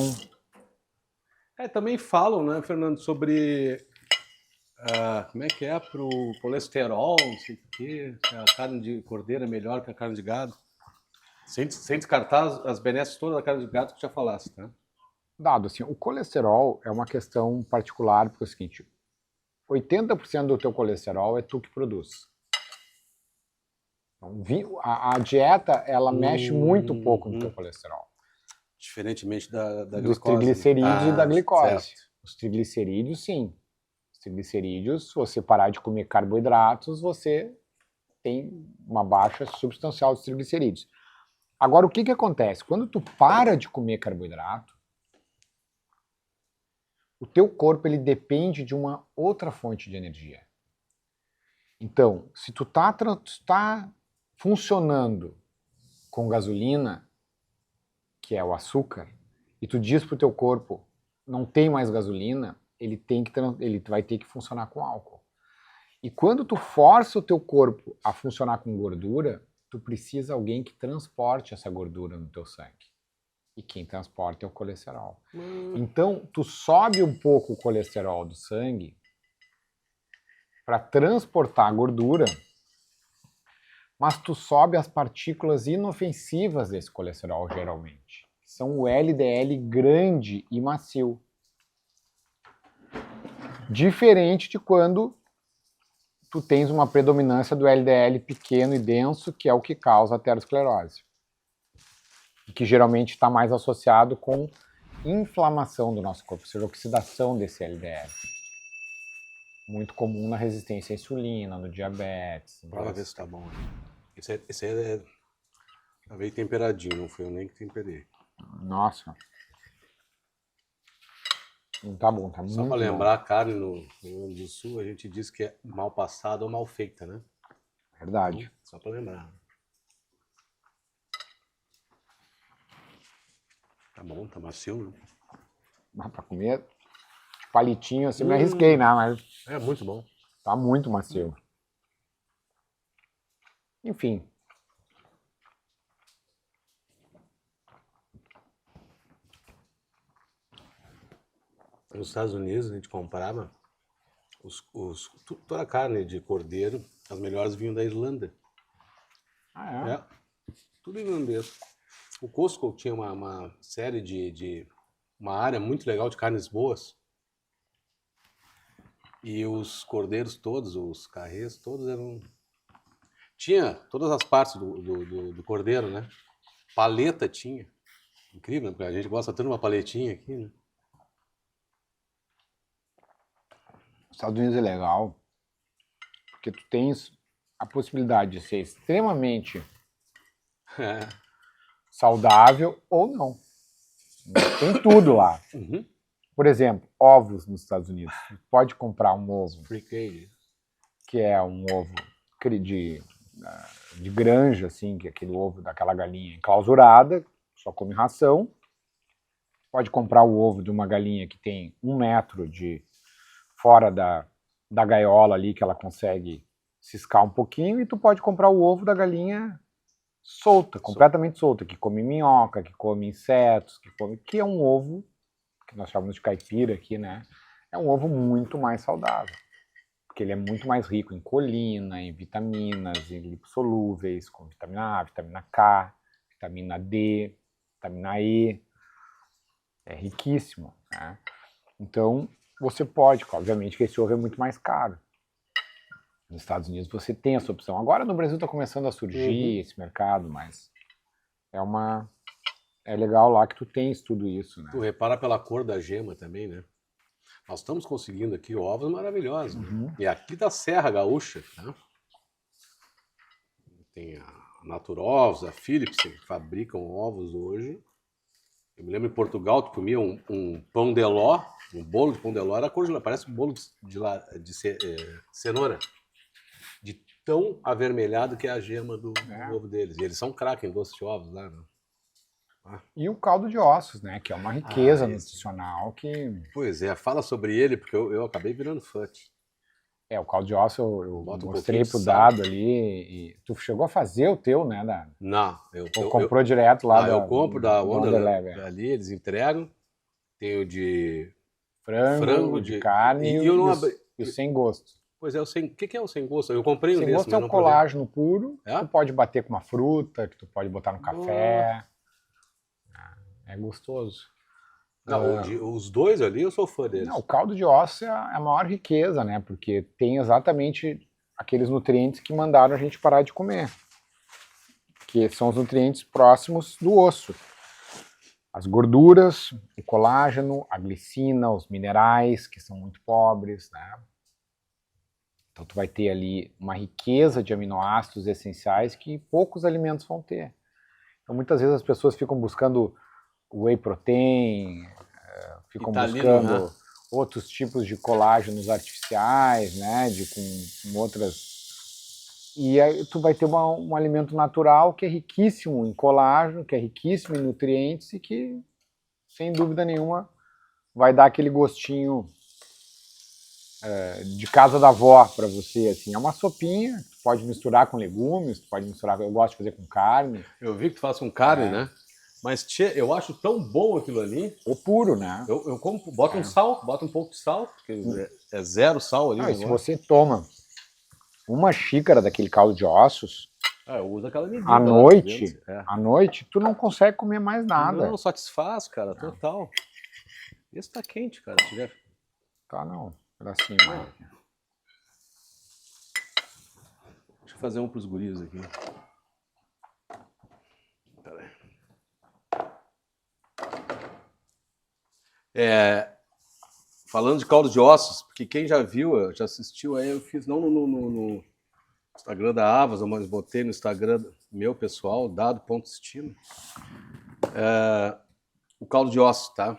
A: também falam, né, Fernando, sobre como é que é pro colesterol, não sei o quê, a carne de cordeiro é melhor que a carne de gado. Sem descartar as benesses todas da carne de gado que já falaste, tá?
B: Dado assim, o colesterol é uma questão particular, porque é o seguinte, 80% do teu colesterol é tu que produz. Então, a dieta, ela mexe muito pouco no teu colesterol.
A: Diferentemente da
B: Dos
A: glicose.
B: triglicerídeos e da glicose.
A: Certo.
B: Os triglicerídeos, sim. Os triglicerídeos, se você parar de comer carboidratos, você tem uma baixa substancial dos triglicerídeos. Agora, o que acontece? Quando tu para de comer carboidrato, o teu corpo ele depende de uma outra fonte de energia. Então, se tu tá funcionando com gasolina, que é o açúcar, e tu diz pro teu corpo, não tem mais gasolina, ele vai ter que funcionar com álcool. E quando tu força o teu corpo a funcionar com gordura, tu precisa de alguém que transporte essa gordura no teu sangue. E quem transporta é o colesterol. Então, tu sobe um pouco o colesterol do sangue para transportar a gordura, mas tu sobe as partículas inofensivas desse colesterol, geralmente. São o LDL grande e macio. Diferente de quando tu tens uma predominância do LDL pequeno e denso, que é o que causa a aterosclerose. Que geralmente está mais associado com inflamação do nosso corpo, ou seja, oxidação desse LDL. Muito comum na resistência à insulina, no diabetes.
A: Para ver se tá bom. Esse aí já veio temperadinho, não foi eu nem que temperei.
B: Nossa. Não tá bom, tá muito bom.
A: Só para lembrar, a carne no Rio Grande do Sul, a gente diz que é mal passada ou mal feita, né?
B: Verdade.
A: Então, só para lembrar. Tá bom, tá macio, né?
B: Mas pra comer de palitinho, assim, me arrisquei, né? Mas
A: é muito bom.
B: Tá muito macio. Enfim.
A: Nos Estados Unidos, a gente comprava toda a carne de cordeiro, as melhores vinham da Irlanda.
B: Ah, é?
A: Tudo irlandês. O Costco tinha uma série uma área muito legal de carnes boas. E os cordeiros todos, os carrês, todos eram... Tinha todas as partes do cordeiro, né? Paleta tinha. Incrível, porque a gente gosta tanto de uma paletinha aqui, né?
B: Os Estados Unidos é legal, porque tu tens a possibilidade de ser extremamente saudável ou não. Tem tudo lá.
A: Uhum.
B: Por exemplo, ovos nos Estados Unidos. Tu pode comprar um ovo,
A: Free cage,
B: que é um ovo de granja, assim, que é aquele ovo daquela galinha enclausurada, só come ração. Pode comprar o ovo de uma galinha que tem 1 metro fora da gaiola ali, que ela consegue ciscar um pouquinho, e tu pode comprar o ovo da galinha solta, completamente solta, que come minhoca, que come insetos, que é um ovo, que nós chamamos de caipira aqui, né? É um ovo muito mais saudável. porque ele é muito mais rico em colina, em vitaminas, em lipossolúveis, como vitamina A, vitamina K, vitamina D, vitamina E. É riquíssimo, né? Então, você pode, obviamente que esse ovo é muito mais caro. Nos Estados Unidos você tem essa opção. Agora no Brasil está começando a surgir esse mercado, mas é legal lá que tu tens tudo isso, né?
A: Tu repara pela cor da gema também, né? Nós estamos conseguindo aqui ovos maravilhosos. Né? E aqui da Serra Gaúcha, né? Tem a Naturovos, a Philips, que fabricam ovos hoje. Eu me lembro em Portugal, tu comia um pão de ló, um bolo de pão de ló, era cor de, parece um bolo de cenoura. De tão avermelhado que é a gema do ovo deles. E eles são craque em doce de ovos lá, né?
B: E o caldo de ossos, né? Que é uma riqueza nutricional que...
A: Pois é, fala sobre ele, porque eu acabei virando fã.
B: O caldo de ossos eu mostrei pro Dado ali. E tu chegou a fazer o teu, né, Dado?
A: Não.
B: Ou comprou direto lá
A: eu compro da Wonderland. Ali eles entregam. Tem o de
B: frango de carne e o sem gosto.
A: Pois é, o que é o sem gosto? Eu comprei um desse.
B: Sem gosto é o colágeno puro, que tu pode bater com uma fruta, que tu pode botar no café. É gostoso.
A: Não, os dois ali eu sou fã deles.
B: Não, o caldo de ossos é a maior riqueza, né? Porque tem exatamente aqueles nutrientes que mandaram a gente parar de comer. Que são os nutrientes próximos do osso. As gorduras, o colágeno, a glicina, os minerais, que são muito pobres, né? Então tu vai ter ali uma riqueza de aminoácidos essenciais que poucos alimentos vão ter. Então muitas vezes as pessoas ficam buscando whey protein, ficam buscando outros tipos de colágenos artificiais, né, com outras... E aí tu vai ter um alimento natural que é riquíssimo em colágeno, que é riquíssimo em nutrientes e que, sem dúvida nenhuma, vai dar aquele gostinho de casa da avó para você, assim. É uma sopinha, tu pode misturar com legumes, tu pode misturar, eu gosto de fazer com carne.
A: Eu vi que tu faz com carne, né? Mas eu acho tão bom aquilo ali.
B: O puro, né?
A: Eu compro, bota um sal, bota um pouco de sal, porque é zero sal ali.
B: E se você toma uma xícara daquele caldo de ossos,
A: eu uso aquela medida.
B: À noite, tu não consegue comer mais nada.
A: Não, satisfaz, cara, total. Esse tá quente, cara.
B: Tá, não. Pedacinho.
A: Deixa eu fazer um pros guris aqui. Falando de caldo de ossos, porque quem já viu, já assistiu aí, eu fiz não no Instagram da Avas, mas botei no Instagram meu pessoal, dado.estilo, o caldo de ossos, tá?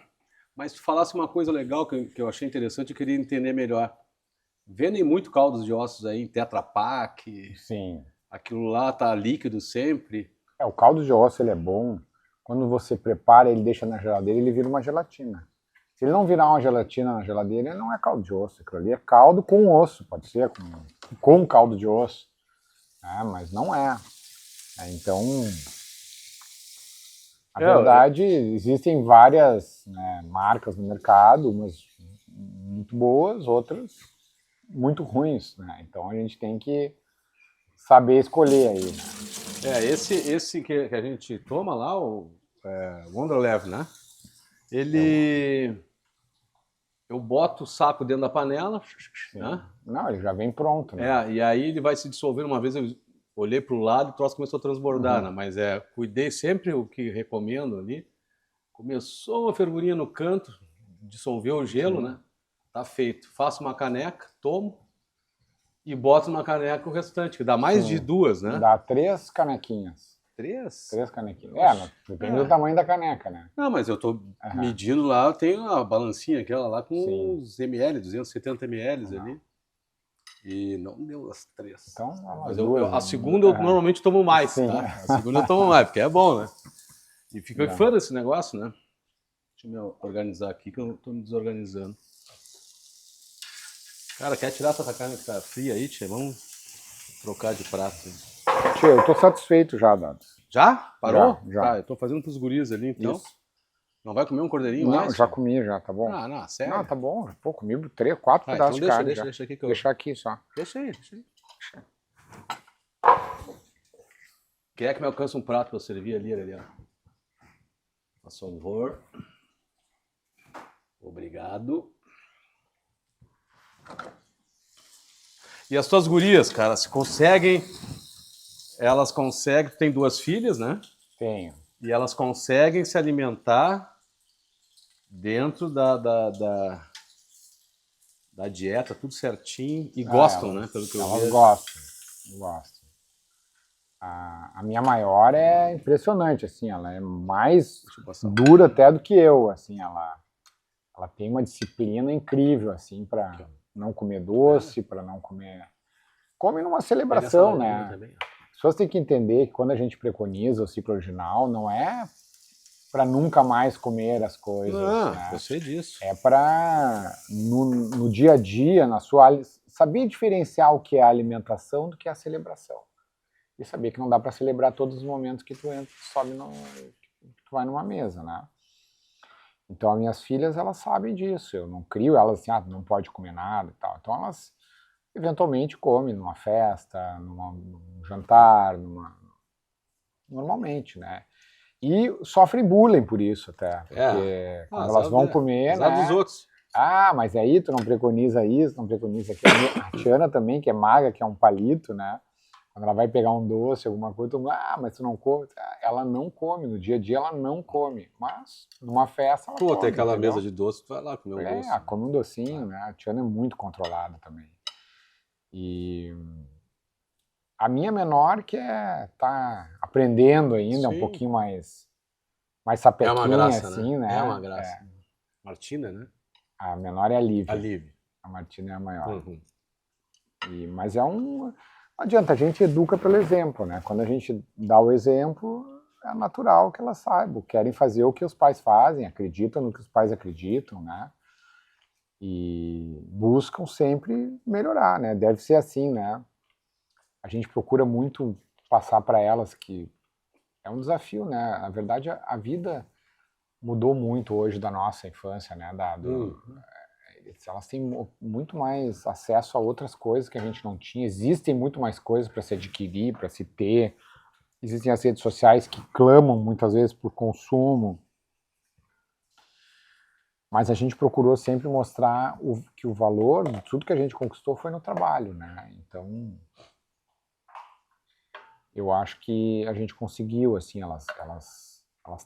A: Mas tu falasse uma coisa legal que eu achei interessante, eu queria entender melhor. Vendem muito caldos de ossos aí em Tetra Pak.
B: Sim.
A: Aquilo lá tá líquido sempre.
B: O caldo de osso ele é bom. Quando você prepara, ele deixa na geladeira, ele vira uma gelatina. Se ele não virar uma gelatina na geladeira, ele não é caldo de osso. Aquilo ali é caldo com osso, pode ser com caldo de osso. Mas não é. Então, na verdade, existem várias marcas no mercado, umas muito boas, outras muito ruins, né? Então a gente tem que saber escolher aí, né?
A: Esse que a gente toma lá, o Wonderland, né? Ele... Eu boto o saco dentro da panela, né?
B: Não, ele já vem pronto, né?
A: E aí ele vai se dissolver. Uma vez eu olhei para o lado e o troço começou a transbordar, né? Mas cuidei sempre o que recomendo ali. Começou uma fervurinha no canto, dissolveu o gelo, né? Tá feito. Faço uma caneca, tomo e boto numa caneca o restante, que dá mais de duas, né?
B: Dá 3 canequinhas.
A: 3?
B: 3 canequinhas. Depende do tamanho da caneca, né?
A: Não, mas eu tô medindo lá, eu tenho a balancinha aquela lá com os ml, 270 ml ali. E não deu as 3.
B: Então,
A: mas a segunda eu normalmente tomo mais, tá? A segunda eu tomo mais, porque é bom, né? E fica fã desse negócio, né? Deixa eu me organizar aqui, que eu tô me desorganizando. Cara, quer tirar essa carne que tá fria aí, tia? Vamos trocar de prato.
B: Tia, eu tô satisfeito já, Dado.
A: Já? Parou?
B: Já.
A: Tá, eu tô fazendo pros guris ali, então. Isso. Não vai comer um cordeirinho
B: Não,
A: mais?
B: já comi, já, tá bom.
A: Ah, não, sério?
B: Não, tá bom. Pô, comi 3, 4 pedaços
A: então
B: de carne.
A: deixa aqui que eu...
B: Deixar aqui só.
A: Deixa aí. Quem é que me alcança um prato pra eu servir ali, Aureliano? Por favor. Obrigado. E as tuas gurias, cara, se conseguem... Elas conseguem... Tem 2 filhas, né?
B: Tenho.
A: E elas conseguem se alimentar dentro da dieta, tudo certinho. E gostam, né? Pelo que eu
B: Elas
A: vejo.
B: gostam. A minha maior é impressionante, assim, ela é mais dura até do que eu, assim, ela tem uma disciplina incrível, assim, para não comer doce, para não comer... Come numa celebração, né? As pessoas têm que entender que quando a gente preconiza o ciclo original, não é para nunca mais comer as coisas, né?
A: Eu sei disso.
B: É para, no dia a dia, saber diferenciar o que é a alimentação do que é a celebração. E saber que não dá para celebrar todos os momentos que tu vai numa mesa, né? Então, as minhas filhas, elas sabem disso. Eu não crio elas assim, não pode comer nada e tal. Então, elas eventualmente comem numa festa, num jantar, normalmente, né? E sofrem bullying por isso até, porque quando elas vão comer, né?
A: Dos outros.
B: Ah, mas aí tu não preconiza isso, não preconiza aquilo. A Tiana também, que é magra, que é um palito, né? Quando ela vai pegar um doce, alguma coisa, mas tu não come. Ela não come, no dia a dia ela não come. Mas numa festa ela come.
A: Tem aquela
B: entendeu?
A: mesa de doce, tu vai lá comer um doce.
B: Come um docinho, né? A Tiana é muito controlada também. E a minha menor que tá aprendendo ainda, um pouquinho mais sapequinha,
A: uma graça,
B: assim, né?
A: É uma graça. Martina, né?
B: A menor é a Lívia.
A: A Lívia.
B: A Martina é a maior.
A: Uhum.
B: Mas não adianta, a gente educa pelo exemplo, né? Quando a gente dá o exemplo, é natural que elas saibam, querem fazer o que os pais fazem, acreditam no que os pais acreditam, né? E buscam sempre melhorar, né? Deve ser assim, né? A gente procura muito passar para elas que é um desafio, né? Na verdade, a vida mudou muito hoje da nossa infância, né? Elas têm muito mais acesso a outras coisas que a gente não tinha. Existem muito mais coisas para se adquirir, para se ter. Existem as redes sociais que clamam muitas vezes por consumo. Mas a gente procurou sempre mostrar que o valor de tudo que a gente conquistou foi no trabalho, né? Então, eu acho que a gente conseguiu, assim, elas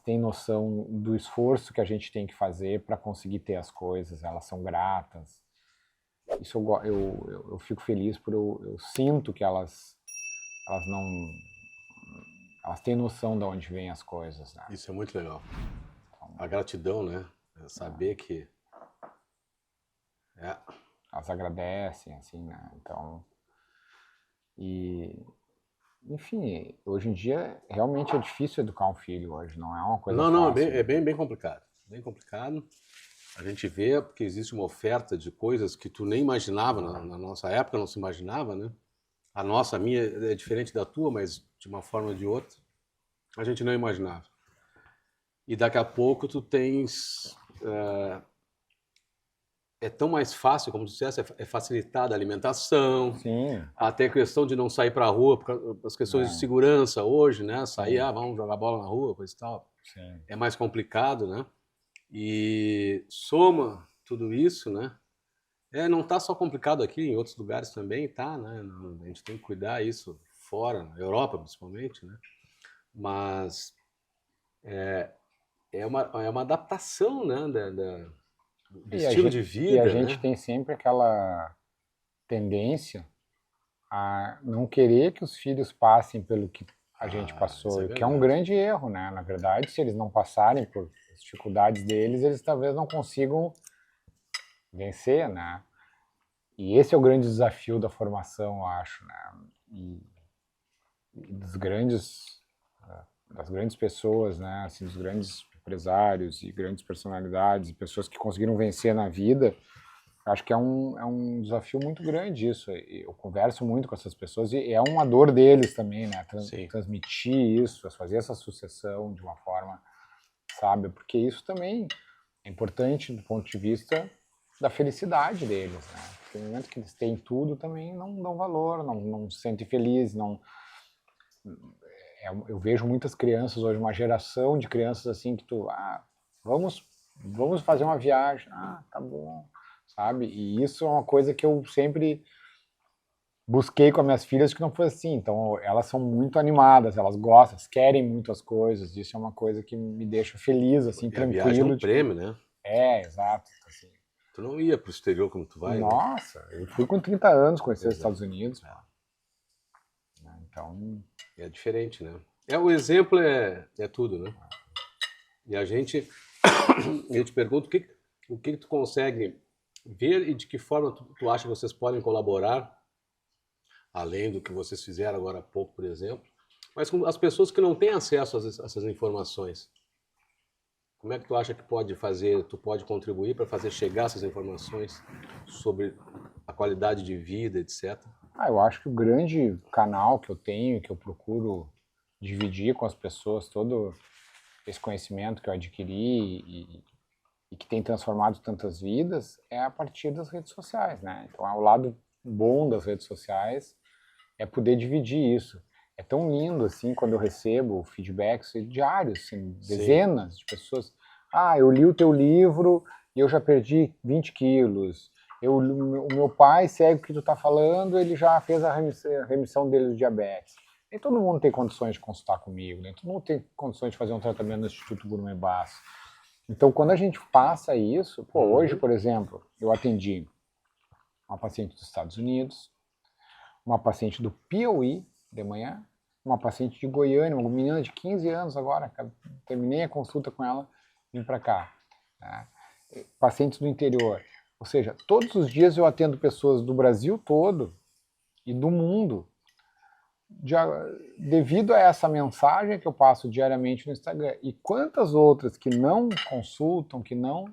B: têm noção do esforço que a gente tem que fazer para conseguir ter as coisas, elas são gratas. Isso eu fico feliz eu sinto que elas têm noção de onde vêm as coisas, né?
A: Isso é muito legal. A gratidão, né? Saber que...
B: Elas agradecem, assim, né? Então... Enfim, hoje em dia realmente é difícil educar um filho hoje, não é uma coisa fácil.
A: Não, é bem complicado. Bem complicado. A gente vê porque existe uma oferta de coisas que tu nem imaginava, na nossa época não se imaginava, né? A minha é diferente da tua, mas de uma forma ou de outra, a gente não imaginava. E daqui a pouco tu tens... É tão mais fácil, como tu disseste, é facilitada a alimentação.
B: Sim.
A: Até a questão de não sair para a rua, por as questões de segurança hoje, né? Sair, vamos jogar bola na rua, coisa e tal.
B: Sim.
A: É mais complicado, né? E soma tudo isso, né? Não tá só complicado aqui, em outros lugares também tá, né? A gente tem que cuidar isso fora, na Europa principalmente, né? Mas é uma adaptação, né? Do estilo de vida,
B: e a gente tem sempre aquela tendência a não querer que os filhos passem pelo que a gente passou, que é um grande erro, né? Na verdade, se eles não passarem por as dificuldades deles, eles talvez não consigam vencer, né? E esse é o grande desafio da formação, eu acho, né? E das grandes pessoas, né? Assim, dos grandes empresários e grandes personalidades, pessoas que conseguiram vencer na vida, acho que é um desafio muito grande isso. Eu converso muito com essas pessoas e é uma dor deles também, né? Transmitir isso, fazer essa sucessão de uma forma sabe? Porque isso também é importante do ponto de vista da felicidade deles, né? Porque no momento que eles têm tudo, também não dão valor, não se sentem felizes, não... Eu vejo muitas crianças hoje, uma geração de crianças assim que vamos fazer uma viagem, tá bom, sabe? E isso é uma coisa que eu sempre busquei com as minhas filhas, que não foi assim. Então elas são muito animadas, elas gostam, elas querem muito as coisas, isso é uma coisa que me deixa feliz, assim,
A: E a
B: tranquilo.
A: viagem é um prêmio, né?
B: Exato. Assim.
A: Tu não ia pro exterior como tu vai, né?
B: Nossa, eu fui com 30 anos conhecer os
A: Exato.
B: Estados Unidos. Então...
A: É diferente, né? O exemplo é tudo, né? E eu te pergunto o que tu consegue ver e de que forma tu acha que vocês podem colaborar, além do que vocês fizeram agora há pouco, por exemplo, mas com as pessoas que não têm acesso a essas informações. Como é que tu acha que tu pode contribuir para fazer chegar essas informações sobre a qualidade de vida, etc?
B: Eu acho que o grande canal que eu tenho, que eu procuro dividir com as pessoas todo esse conhecimento que eu adquiri e que tem transformado tantas vidas, é a partir das redes sociais, né? Então, o lado bom das redes sociais é poder dividir isso. É tão lindo, assim, quando eu recebo feedbacks diários, assim, dezenas de pessoas. Eu li o teu livro e eu já perdi 20 quilos. O meu pai segue o que tu tá falando, ele já fez a remissão dele do diabetes. Nem todo mundo tem condições de consultar comigo, nem todo mundo tem condições de fazer um tratamento no Instituto Gourmet Basso. Então, quando a gente passa isso, hoje, por exemplo, eu atendi uma paciente dos Estados Unidos, uma paciente do Piauí, de manhã, uma paciente de Goiânia, uma menina de 15 anos agora, terminei a consulta com ela, vim para cá. Né? Pacientes do interior. Ou seja, todos os dias eu atendo pessoas do Brasil todo e do mundo, devido a essa mensagem que eu passo diariamente no Instagram. E quantas outras que não consultam,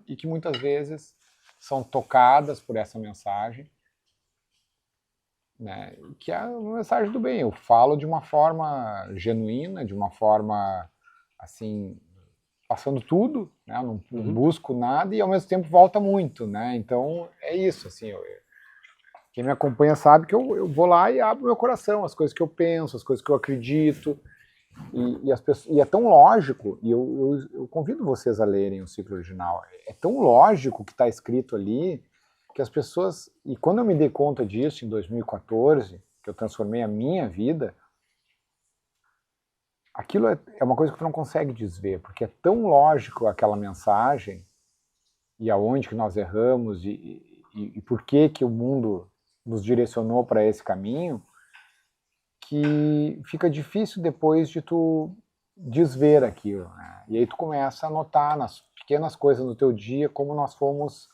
B: e que muitas vezes são tocadas por essa mensagem, né? Que é uma mensagem do bem. Eu falo de uma forma genuína, de uma forma assim, passando tudo, né? Não busco nada e ao mesmo tempo volta muito, né? Então é isso, assim. Quem me acompanha sabe que eu vou lá e abro meu coração, as coisas que eu penso, as coisas que eu acredito. E é tão lógico, e eu convido vocês a lerem o Ciclo Original, é tão lógico o que está escrito ali, que as pessoas... E quando eu me dei conta disso, em 2014, que eu transformei a minha vida, aquilo é uma coisa que tu não consegue desver, porque é tão lógico aquela mensagem, e aonde que nós erramos, e por que o mundo nos direcionou para esse caminho, que fica difícil depois de tu desver aquilo, né? E aí tu começa a notar nas pequenas coisas do teu dia como nós fomos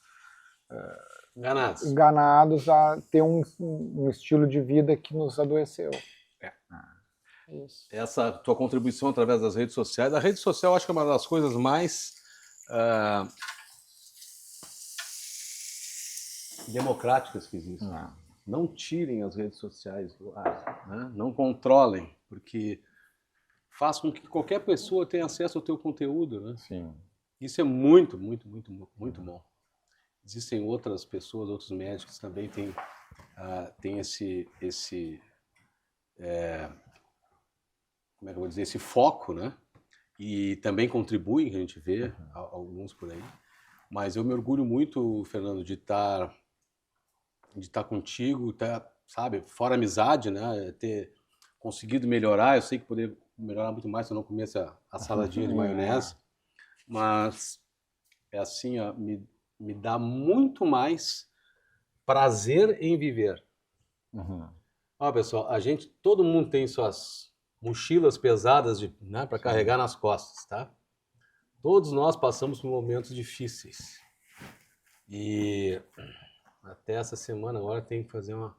B: enganados a ter um estilo de vida que nos adoeceu.
A: Isso. Essa tua contribuição através das redes sociais, a rede social acho que é uma das coisas mais democráticas que existem. Não tirem as redes sociais do ar, né? Não controlem, porque faz com que qualquer pessoa tenha acesso ao teu conteúdo, né?
B: Sim.
A: Isso é muito, muito, muito, muito bom. Existem outras pessoas, outros médicos também têm como é que eu vou dizer, esse foco, né? E também contribuem, que a gente vê alguns por aí. Mas eu me orgulho muito, Fernando, de estar contigo, sabe, fora amizade, né? Ter conseguido melhorar. Eu sei que poderia melhorar muito mais se eu não comesse a saladinha de maionese, mas é assim, ó, me dá muito mais prazer em viver. Ó, pessoal, todo mundo tem suas mochilas pesadas né, para carregar nas costas, tá? Todos nós passamos por momentos difíceis. E até essa semana agora tem que fazer um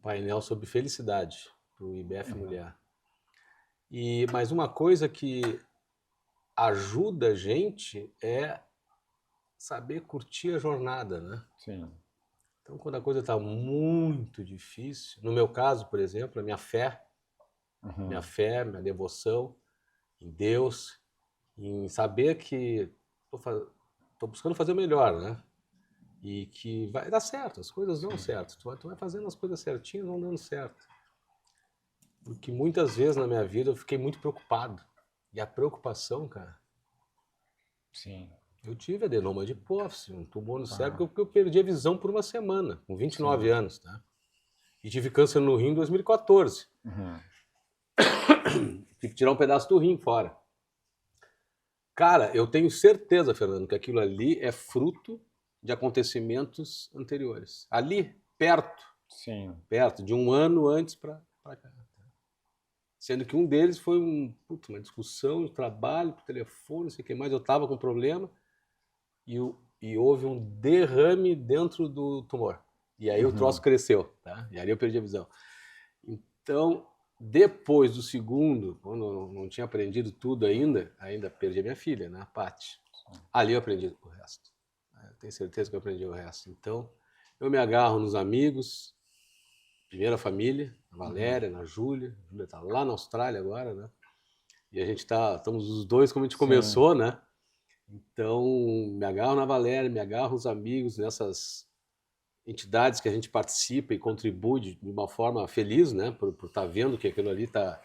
A: painel sobre felicidade para o IBF Mulher. Mas uma coisa que ajuda a gente é saber curtir a jornada, né?
B: Sim.
A: Então, quando a coisa está muito difícil, no meu caso, por exemplo, a minha fé, minha devoção em Deus, em saber que tô buscando fazer o melhor, né? E que vai dar certo, as coisas dão certo. Tu vai fazendo as coisas certinho, vão dando certo. Porque muitas vezes na minha vida eu fiquei muito preocupado. E a preocupação, cara,
B: Sim,
A: eu tive adenoma de hipófise, um tumor no
B: ah,
A: cérebro, porque eu perdi a visão por uma semana, com 29
B: sim.
A: anos, tá? E tive câncer no rim em 2014.
B: Uhum.
A: Tive que tirar um pedaço do rim fora. Cara, eu tenho certeza, Fernando, que aquilo ali é fruto de acontecimentos anteriores. Ali, perto,
B: Sim.
A: perto, de um ano antes para cá. Sendo que um deles foi uma discussão de trabalho, por telefone, não sei o que mais. Eu estava com problema e houve um derrame dentro do tumor. E aí o troço
B: Uhum.
A: cresceu, tá? E aí eu perdi a visão. Então, depois do segundo, quando eu não tinha aprendido tudo ainda perdi a minha filha, né, a Paty. Ali eu aprendi o resto. Eu tenho certeza que eu aprendi o resto. Então, eu me agarro nos amigos, primeira família, na
B: Uhum.
A: Valéria, na Júlia. A Júlia está lá na Austrália agora, né? E a gente estamos os dois como a gente
B: Sim,
A: começou, né? Então, me agarro na Valéria, me agarro nos amigos, nessas entidades que a gente participa e contribui de uma forma feliz, né? Por estar vendo que aquilo ali está,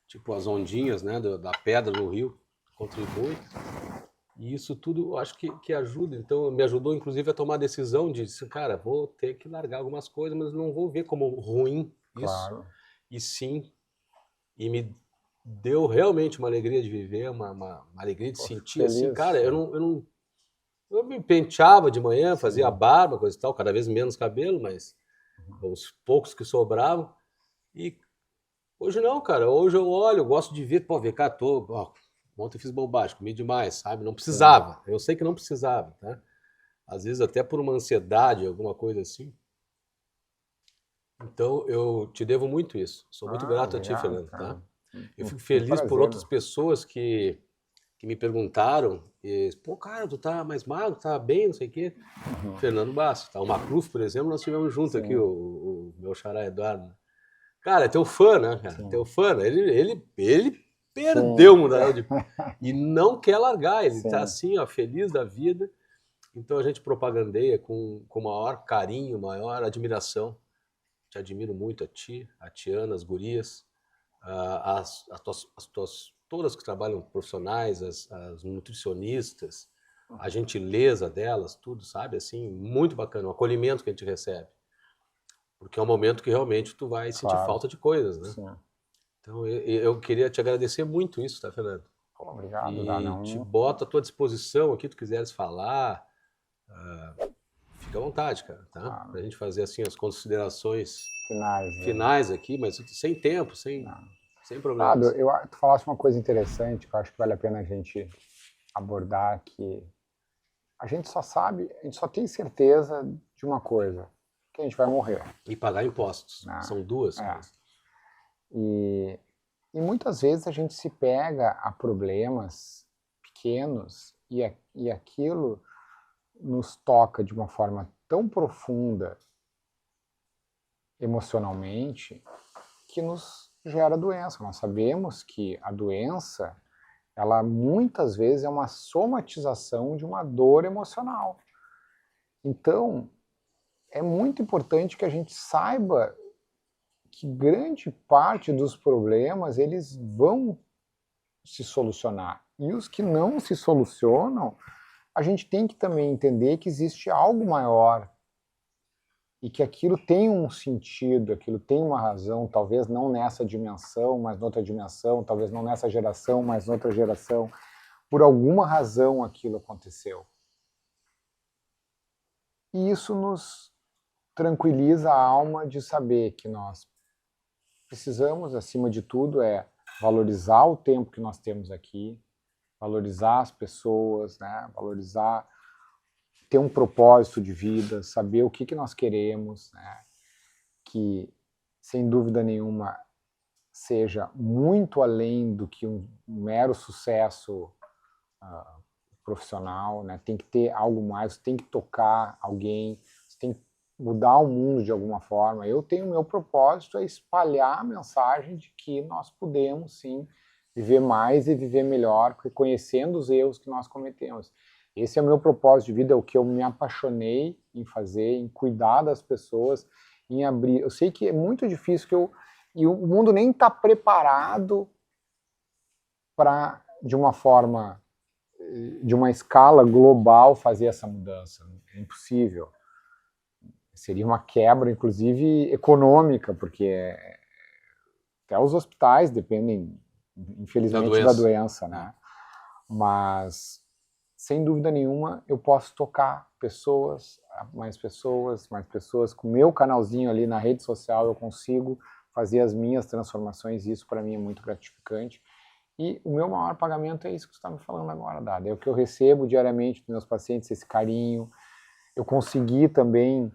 A: tipo as ondinhas, né? Da pedra no rio, contribui. E isso tudo eu acho que ajuda. Então, me ajudou, inclusive, a tomar a decisão de, cara, vou ter que largar algumas coisas, mas não vou ver como ruim isso.
B: claro.
A: E sim, e me deu realmente uma alegria de viver, uma alegria de
B: Pô, fico
A: sentir assim,
B: feliz.
A: cara, eu me penteava de manhã, fazia
B: Sim.
A: barba, coisa e tal, cada vez menos cabelo, mas
B: Uhum.
A: os poucos que sobravam. E hoje não, cara, hoje eu olho, eu gosto de ver, pô, vem cá, ontem fiz bobagem, comi demais, sabe? Não
B: Sim.
A: precisava, eu sei que não precisava, tá? Às vezes até por uma ansiedade, alguma coisa assim. Então eu te devo muito isso. Sou muito
B: Ah,
A: grato a ti,
B: obrigado,
A: Fernando, tá?
B: cara.
A: Eu fico
B: Um
A: feliz por
B: prazer.
A: outras pessoas que me perguntaram, pô, cara, tu tá mais magro, tá bem, não sei o quê.
B: Uhum.
A: Fernando Bastos, tá? O Macruf, por exemplo, nós tivemos junto aqui,
B: Sim,
A: o meu xará Eduardo. Né? Cara, é teu fã, né, cara?
B: sim,
A: Teu fã, né? Ele perdeu
B: sim,
A: o Mundial de... E não quer largar, ele tá
B: sim,
A: assim, ó, feliz da vida. Então a gente propagandeia com maior carinho, maior admiração. Te admiro muito a ti, a Tiana, as gurias, as tuas todas que trabalham profissionais, as nutricionistas, a gentileza delas, tudo, sabe? Assim, muito bacana, o acolhimento que a gente recebe. Porque é um momento que realmente tu vai sentir
B: claro,
A: falta de coisas, né?
B: sim.
A: Então eu queria te agradecer muito isso, tá, Fernando?
B: Pô, obrigado, Dá,
A: E te
B: não,
A: boto à tua disposição aqui, tu quiseres falar, fica à vontade, cara, tá?
B: claro,
A: Pra gente fazer assim as considerações
B: finais aí.
A: finais aqui, mas sem tempo,
B: Não.
A: sem
B: Dado,
A: problemas.
B: tu falaste uma coisa interessante que eu acho que vale a pena a gente abordar, que a gente só sabe, a gente só tem certeza de uma coisa, que a gente vai morrer,
A: E pagar impostos.
B: né?
A: São duas
B: É.
A: coisas.
B: E, e muitas vezes a gente se pega a problemas pequenos e aquilo nos toca de uma forma tão profunda emocionalmente que nos gera doença. Nós sabemos que a doença, ela muitas vezes é uma somatização de uma dor emocional. Então, é muito importante que a gente saiba que grande parte dos problemas eles vão se solucionar. E os que não se solucionam, a gente tem que também entender que existe algo maior e que aquilo tem um sentido, aquilo tem uma razão, talvez não nessa dimensão, mas noutra dimensão, talvez não nessa geração, mas noutra geração. Por alguma razão aquilo aconteceu. E isso nos tranquiliza a alma de saber que nós precisamos, acima de tudo, valorizar o tempo que nós temos aqui, valorizar as pessoas, né? Valorizar, ter um propósito de vida, saber o que nós queremos, né? Que, sem dúvida nenhuma, seja muito além do que um mero sucesso profissional, né? Tem que ter algo mais, tem que tocar alguém, tem que mudar o mundo de alguma forma. Eu tenho meu propósito é espalhar a mensagem de que nós podemos sim viver mais e viver melhor, reconhecendo os erros que nós cometemos. Esse é o meu propósito de vida, é o que eu me apaixonei em fazer, em cuidar das pessoas, em abrir. Eu sei que é muito difícil, e o mundo nem está preparado para, de uma forma, de uma escala global, fazer essa mudança. É impossível. Seria uma quebra, inclusive, econômica, porque até os hospitais dependem, infelizmente, da doença, né? Mas, sem dúvida nenhuma, eu posso tocar pessoas, mais pessoas, mais pessoas. Com o meu canalzinho ali na rede social, eu consigo fazer as minhas transformações, e isso para mim é muito gratificante. E o meu maior pagamento é isso que você está me falando agora, Dada. É o que eu recebo diariamente dos meus pacientes, esse carinho. Eu consegui também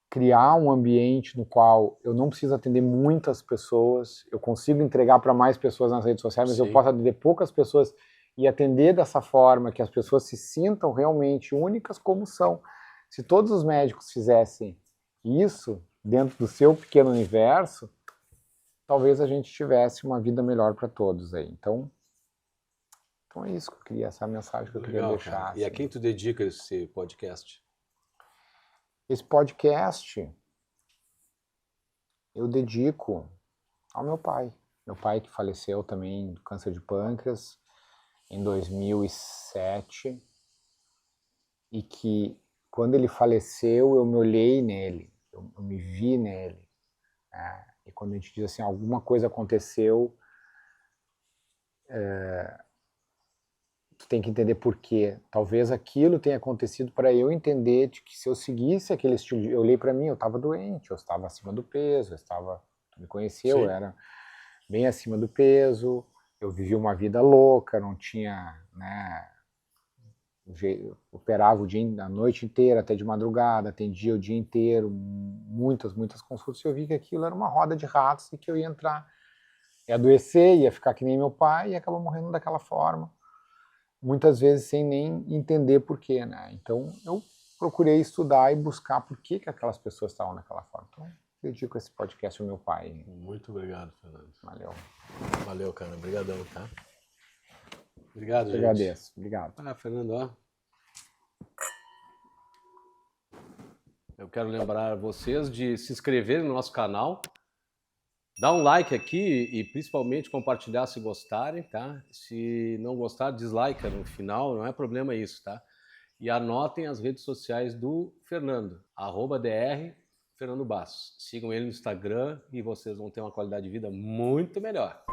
B: criar um ambiente no qual eu não preciso atender muitas pessoas, eu consigo entregar para mais pessoas nas redes sociais, mas eu posso atender poucas pessoas e atender dessa forma que as pessoas se sintam realmente únicas como são. Se todos os médicos fizessem isso dentro do seu pequeno universo, talvez a gente tivesse uma vida melhor para todos aí. Então é isso que eu queria, essa mensagem que eu queria deixar.
A: Assim. E a quem tu dedica esse podcast?
B: Esse podcast eu dedico ao meu pai. Meu pai que faleceu também de câncer de pâncreas em 2007 e que quando ele faleceu eu me olhei nele, eu me vi nele. E quando a gente diz assim, alguma coisa aconteceu, tu tem que entender por quê. Talvez aquilo tenha acontecido para eu entender de que se eu seguisse aquele estilo, eu olhei para mim, eu estava doente, eu estava acima do peso, tu me conheceu, eu era bem acima do peso, eu vivi uma vida louca, não tinha, né, operava a noite inteira, até de madrugada, atendia o dia inteiro, muitas consultas, e eu vi que aquilo era uma roda de ratos e que eu ia entrar, ia adoecer, ia ficar que nem meu pai e acabou morrendo daquela forma. Muitas vezes sem nem entender porquê, né? Então eu procurei estudar e buscar por que aquelas pessoas estavam daquela forma. Então eu dedico esse podcast ao meu pai.
A: Muito obrigado, Fernando.
B: Valeu.
A: Valeu, cara. Obrigadão, tá? Obrigado, gente.
B: Agradeço. Obrigado.
A: Fernando, ó. Eu quero lembrar vocês de se inscreverem no nosso canal, dar um like aqui e principalmente compartilhar se gostarem, tá? Se não gostar, dislike no final, não é problema isso, tá? E anotem as redes sociais do Fernando, @dr Fernando Bastos. Sigam ele no Instagram e vocês vão ter uma qualidade de vida muito melhor.